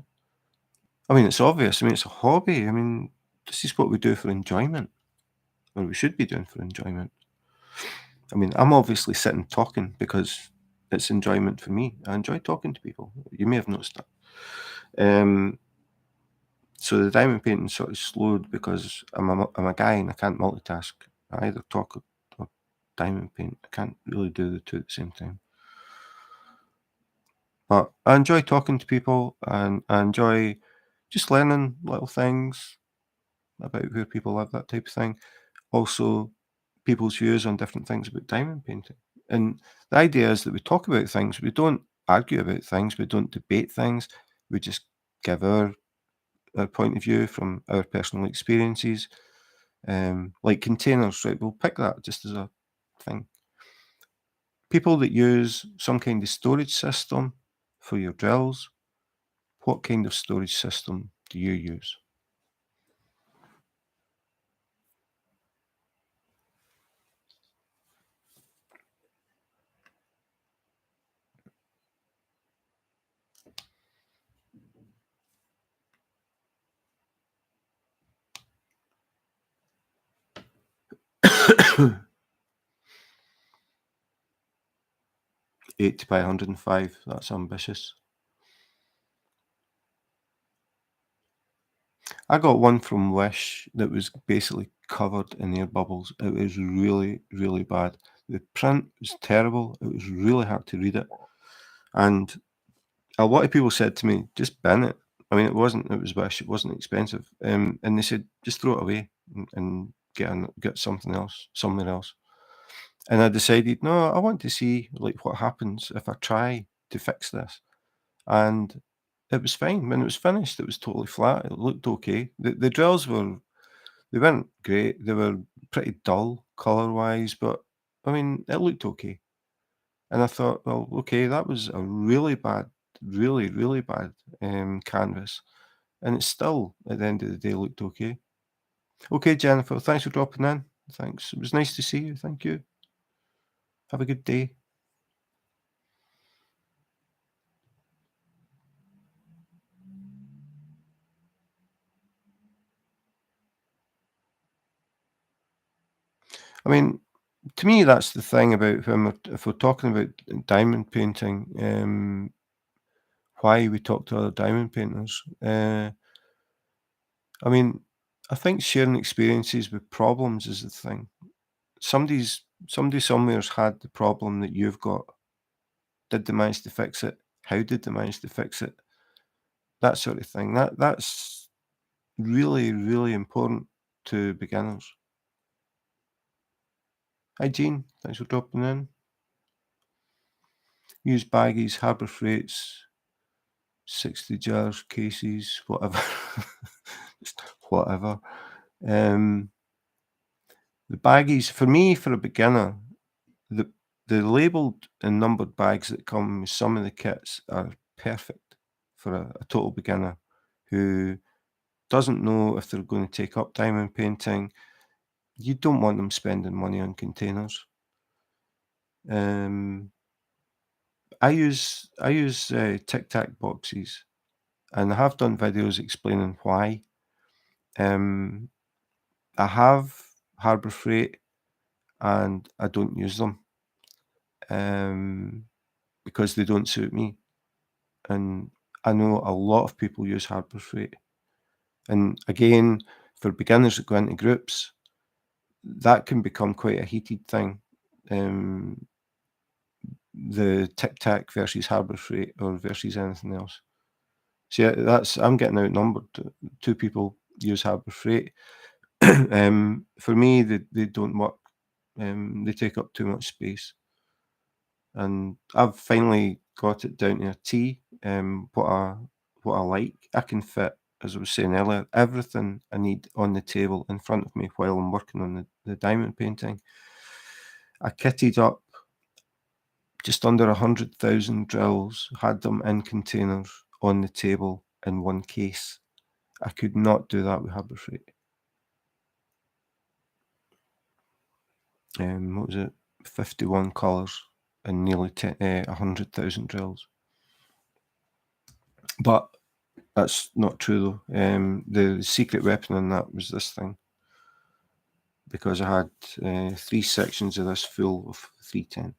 S1: I mean, it's obvious. I mean, it's a hobby. I mean, this is what we do for enjoyment, or we should be doing for enjoyment. I mean, I'm obviously sitting talking because it's enjoyment for me. I enjoy talking to people. You may have noticed that. Um, so the diamond painting sort of slowed because I'm a guy and I can't multitask. I either talk or diamond paint. I can't really do the two at the same time. But I enjoy talking to people, and I enjoy just learning little things about where people live, that type of thing. Also, people's views on different things about diamond painting. And the idea is that we talk about things, we don't argue about things, we don't debate things, we just give our point of view from our personal experiences. Like containers, right? We'll pick that just as a thing. People that use some kind of storage system for your drills, what kind of storage system do you use? Eight by 105. That's ambitious. I got one from Wish that was basically covered in air bubbles. It was really, really bad. The print was terrible. It was really hard to read it. And a lot of people said to me, "Just bin it." I mean, it was wish, it wasn't expensive, and they said, "Just throw it away and get something else somewhere else." And I decided, no, I want to see like what happens if I try to fix this. And it was fine. When it was finished, it was totally flat. It looked okay. The drills they weren't great. They were pretty dull color wise, but I mean, it looked okay. And I thought, well, okay, that was a really bad, really, really bad canvas. And it still, at the end of the day, looked okay. Okay, Jennifer, thanks for dropping in. Thanks. It was nice to see you. Thank you. Have a good day. I mean, to me, that's the thing about if we're talking about diamond painting, why we talk to other diamond painters. I mean, I think sharing experiences with problems is the thing. Somebody somewhere's had the problem that you've got. Did they manage to fix it? How did they manage to fix it? That sort of thing. That's really, really important to beginners. Hi Jean, thanks for dropping in. Use baggies, Harbour Freights, 60 jars, cases, whatever. Just whatever. Um, the baggies, for me, for a beginner, the the labelled and numbered bags that come with some of the kits are perfect for a total beginner who doesn't know if they're going to take up diamond painting. You don't want them spending money on containers. Um, I use Tic Tac boxes, and I have done videos explaining why. Um, I have Harbour Freight, and I don't use them um, because they don't suit me. And I know a lot of people use Harbour Freight. And again, for beginners that go into groups, that can become quite a heated thing. Um, the Tic Tac versus Harbour Freight or versus anything else. So yeah, that's I'm getting outnumbered. Two people use Harbour Freight. For me, they don't work. They take up too much space, and I've finally got it down to a T. What I like, I can fit, as I was saying earlier, everything I need on the table in front of me while I'm working on the diamond painting. I kitted up just under 100,000 drills, had them in containers on the table in one case. I could not do that with Harbour Freight. What was it? 51 colours and nearly 100,000 drills. But that's not true though. The secret weapon on that was this thing, because I had 3 sections of this full of 310.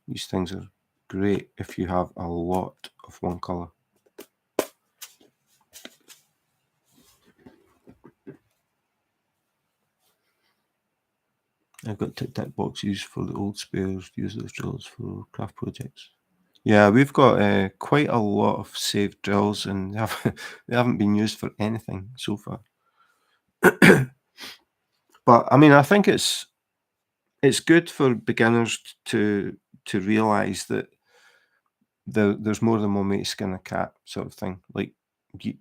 S1: These things are great if you have a lot of one colour. I've got Tic Tac boxes for the old spares, use those drills for craft projects. Yeah, we've got quite a lot of saved drills, and they haven't been used for anything so far. But I mean, I think it's good for beginners to realise that there's more than one way to skin a cat, sort of thing. Like you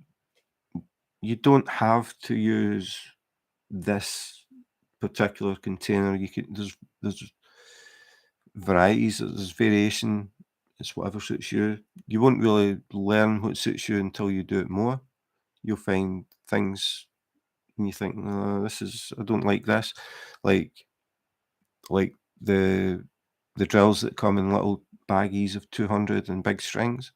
S1: you don't have to use this particular container. You can there's varieties, there's variation. It's whatever suits you. You won't really learn what suits you until you do it more. You'll find things and you think, "No, I don't like this." Like like the drills that come in little baggies of 200 and big strings,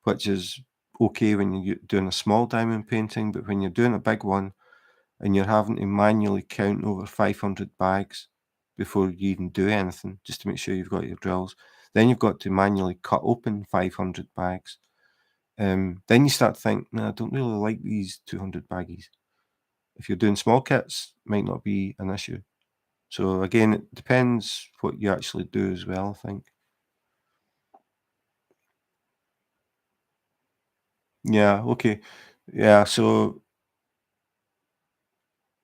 S1: which is okay when you're doing a small diamond painting, but when you're doing a big one and you're having to manually count over 500 bags before you even do anything, just to make sure you've got your drills, then you've got to manually cut open 500 bags. Then you start to think, no, I don't really like these 200 baggies. If you're doing small kits, might not be an issue. So again, it depends what you actually do as well, I think. Yeah, okay. Yeah, so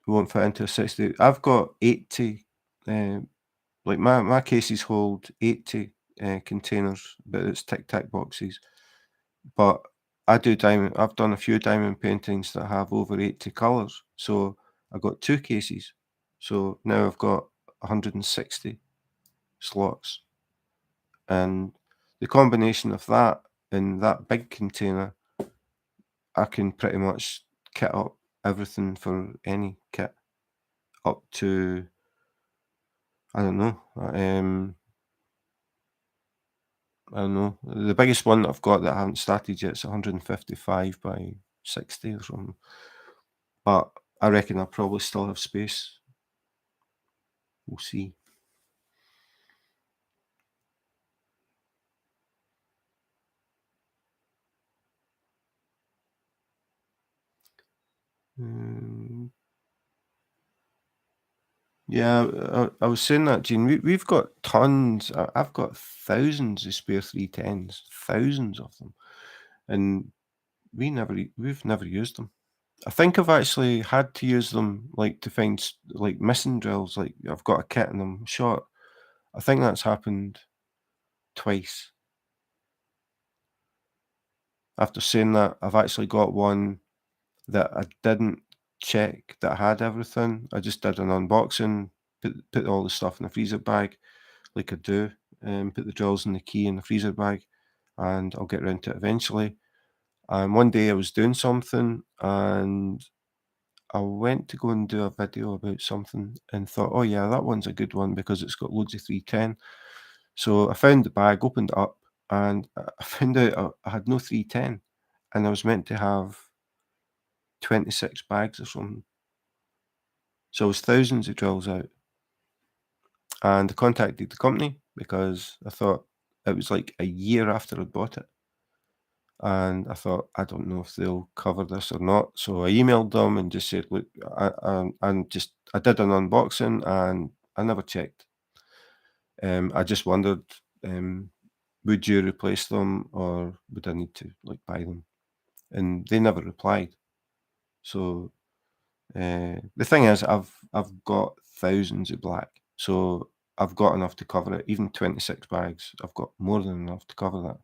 S1: we won't fit into a 60. I've got 80, like my cases hold 80 containers, but it's Tic Tac boxes. But I've done a few diamond paintings that have over 80 colours. So I got two cases. So now I've got 160 slots. And the combination of that in that big container, I can pretty much kit up everything for any kit up to, I don't know. I don't know. The biggest one that I've got that I haven't started yet is 155 by 60 or something. But I reckon I'll probably still have space. We'll see. Um, yeah, I was saying that, Gene. We've got tons. I've got thousands of spare 310s, thousands of them, and we've never used them. I think I've actually had to use them like to find like missing drills. Like I've got a kit and I'm short. I think that's happened twice. After saying that, I've actually got one that I didn't check that I had everything. I just did an unboxing, put all the stuff in the freezer bag like I do, put the drills and the key in the freezer bag, and I'll get around to it eventually. And one day I was doing something and I went to go and do a video about something and thought, oh yeah, that one's a good one because it's got loads of 310. So I found the bag, opened it up, and I found out I had no 310 and I was meant to have 26 bags or something. So it was thousands of drills out. And I contacted the company because I thought it was like a year after I'd bought it. And I thought, I don't know if they'll cover this or not. So I emailed them and just said, look, I did an unboxing and I never checked. I just wondered, um, would you replace them or would I need to like buy them? And they never replied. So the thing is, I've got thousands of black, so I've got enough to cover it. Even 26 bags, I've got more than enough to cover that.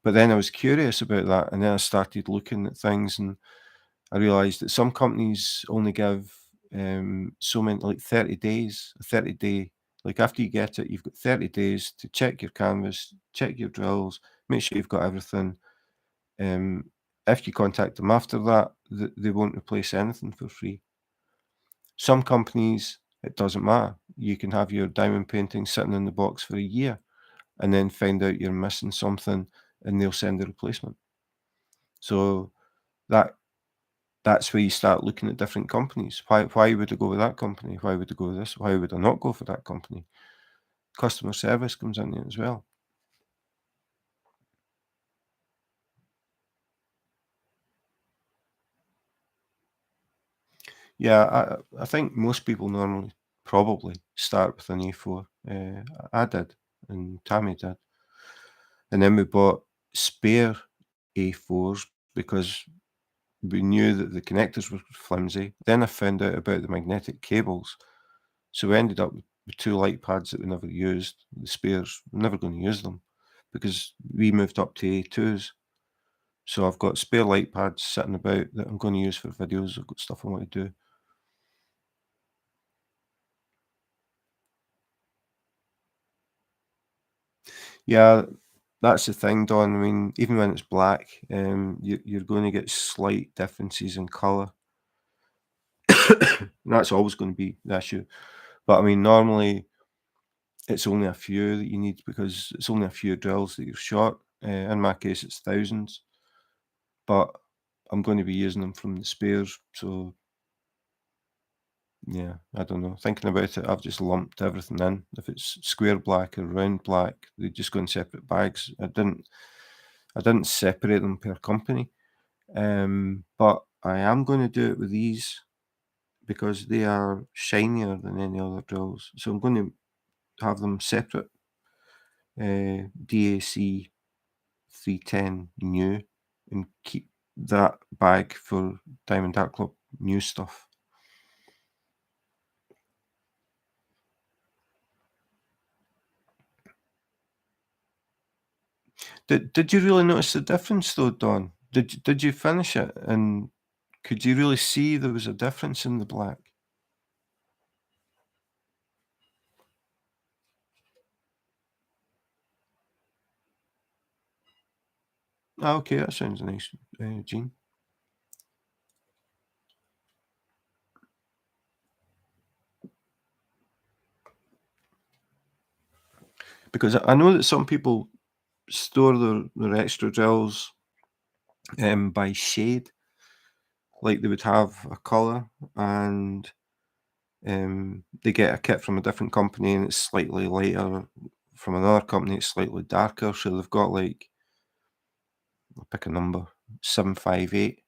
S1: But then I was curious about that, and then I started looking at things, and I realised that some companies only give so many, like 30 days, a 30-day. Like after you get it, you've got 30 days to check your canvas, check your drills, make sure you've got everything. Um, if you contact them after that, they won't replace anything for free. Some companies, it doesn't matter. You can have your diamond painting sitting in the box for a year and then find out you're missing something and they'll send a replacement. So that that's where you start looking at different companies. Why would I go with that company? Why would I go with this? Why would I not go for that company? Customer service comes in there as well. Yeah, I think most people normally probably start with an A4. I did, and Tammy did. And then we bought spare A4s because we knew that the connectors were flimsy. Then I found out about the magnetic cables. So we ended up with two light pads that we never used. The spares, we're never going to use them because we moved up to A2s. So I've got spare light pads sitting about that I'm going to use for videos. I've got stuff I want to do. Yeah, that's the thing, Don. I mean, even when it's black, you're going to get slight differences in colour. That's always going to be the issue. But I mean, normally it's only a few that you need because it's only a few drills that you're short. In my case, it's thousands, but I'm going to be using them from the spares. So yeah, I don't know. Thinking about it, I've just lumped everything in. If it's square black or round black, they just go in separate bags. I didn't separate them per company. But I am going to do it with these because they are shinier than any other drills. So I'm going to have them separate. DAC 310 new and keep that bag for Diamond Art Club new stuff. Did you really notice the difference though, Don? Did you finish it and could you really see there was a difference in the black? Ah, okay, that sounds nice, Jean. Because I know that some people store their extra drills by shade. Like they would have a colour and they get a kit from a different company and it's slightly lighter. From another company, it's slightly darker. So they've got like, I'll pick a number, 758.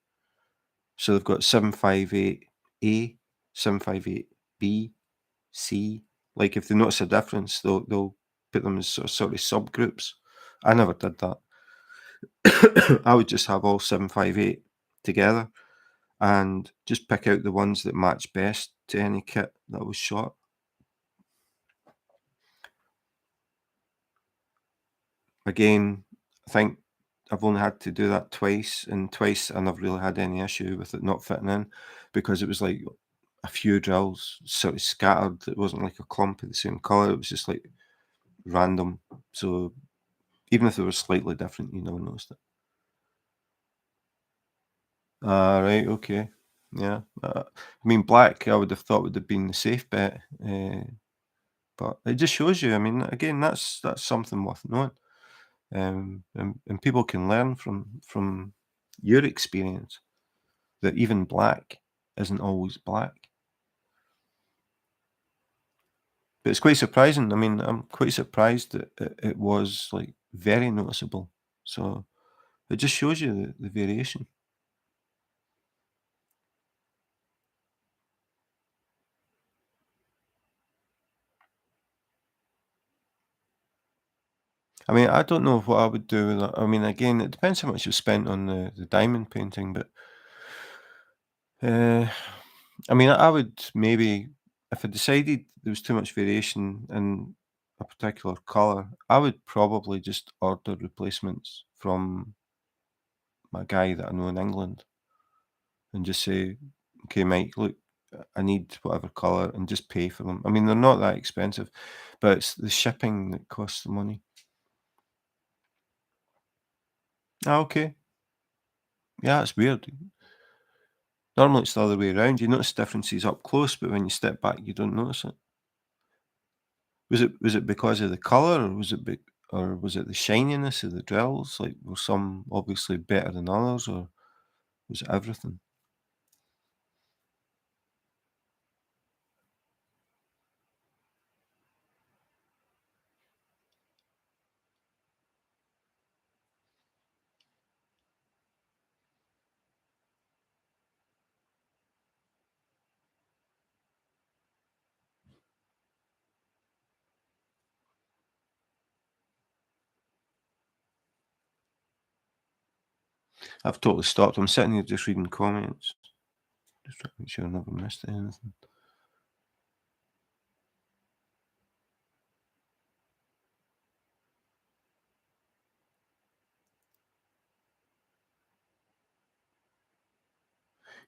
S1: So they've got 758A, 758B, C. Like if they notice a difference, they'll put them as sort of subgroups. I never did that. I would just have all 758 together and just pick out the ones that match best to any kit that was shot. Again, I think I've only had to do that twice, and twice I never really had any issue with it not fitting in because it was like a few drills sort of scattered. It wasn't like a clump of the same colour, it was just like random. So even if they were slightly different, you never noticed it. Ah, right, okay. Yeah. I mean, black I would have thought would have been the safe bet, but it just shows you. I mean, again, that's something worth knowing. And people can learn from your experience that even black isn't always black. But it's quite surprising. I mean, I'm quite surprised that it was like very noticeable. So it just shows you the variation. I mean, I don't know what I would do with it. I mean, again, it depends how much you've spent on the diamond painting, but uh, I mean, I would maybe, if I decided there was too much variation in a particular colour, I would probably just order replacements from my guy that I know in England and just say, okay, Mike, look, I need whatever colour and just pay for them. I mean, they're not that expensive, but it's the shipping that costs the money. Ah, okay. Yeah, it's weird. Normally it's the other way around. You notice differences up close, but when you step back, you don't notice it. Was it because of the colour, or was it the shininess of the drills? Like, were some obviously better than others, or was it everything? I've totally stopped. I'm sitting here just reading comments, just trying to make sure I never missed anything.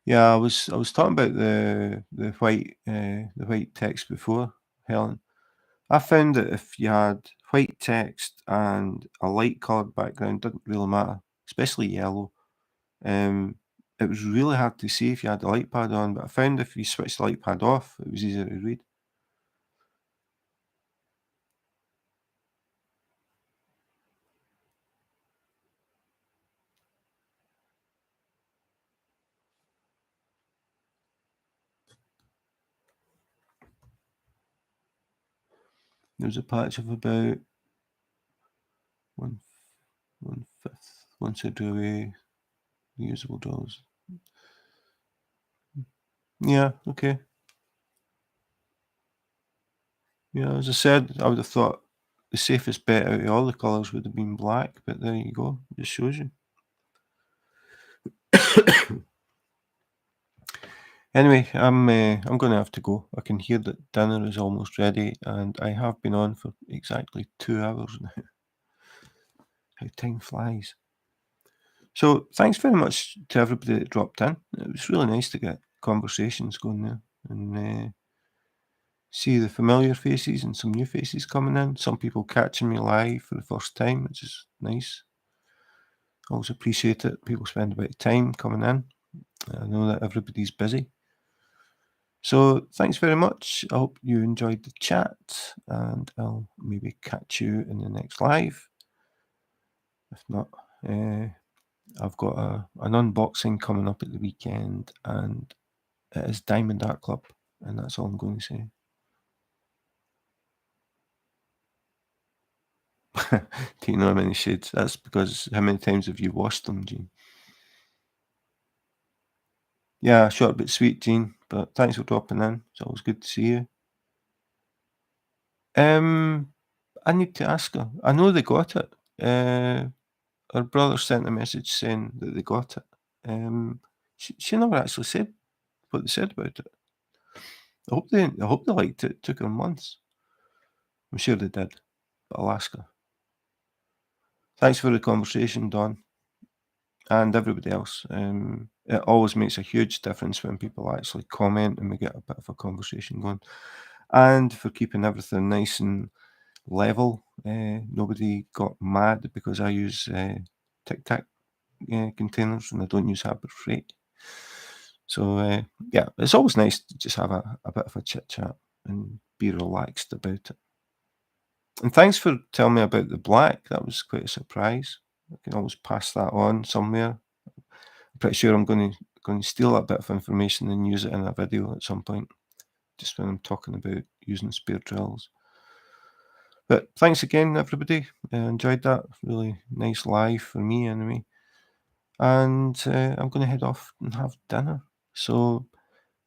S1: Yeah, I was talking about the white text before, Helen. I found that if you had white text and a light coloured background, didn't really matter, especially yellow. Um, it was really hard to see if you had the light pad on, but I found if you switched the light pad off, it was easier to read. There was a patch of about one one fifth once I drew away the usable draws. Yeah, okay. Yeah, as I said, I would have thought the safest bet out of all the colours would have been black, but there you go. It just shows you. Anyway, I'm going to have to go. I can hear that dinner is almost ready, and I have been on for exactly 2 hours now. How time flies. So thanks very much to everybody that dropped in. It was really nice to get conversations going there and see the familiar faces and some new faces coming in. Some people catching me live for the first time, which is nice. Always appreciate it. People spend a bit of time coming in. I know that everybody's busy. So thanks very much. I hope you enjoyed the chat, and I'll maybe catch you in the next live. If not, I've got an unboxing coming up at the weekend, and it is Diamond Art Club, and that's all I'm going to say. Do you know how many shades? That's because how many times have you washed them, Gene? Yeah, short but sweet, Gene. But thanks for dropping in. It's always good to see you. I need to ask her. I know they got it. Her brother sent a message saying that they got it. She never actually said what they said about it. I hope they liked it. It took her months. I'm sure they did. But I'll ask her. Thanks for the conversation, Don, and everybody else. It always makes a huge difference when people actually comment and we get a bit of a conversation going. And for keeping everything nice and level. Nobody got mad because I use Tic Tac containers and I don't use Harbor Freight. So yeah, it's always nice to just have a bit of a chit chat and be relaxed about it. And thanks for telling me about the black. That was quite a surprise. I can always pass that on somewhere. I'm pretty sure I'm going to steal that bit of information and use it in a video at some point, just when I'm talking about using spare drills. But thanks again, everybody. Enjoyed that. Really nice live for me, anyway. And I'm going to head off and have dinner. So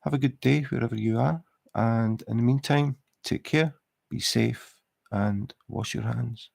S1: have a good day wherever you are. And in the meantime, take care, be safe, and wash your hands.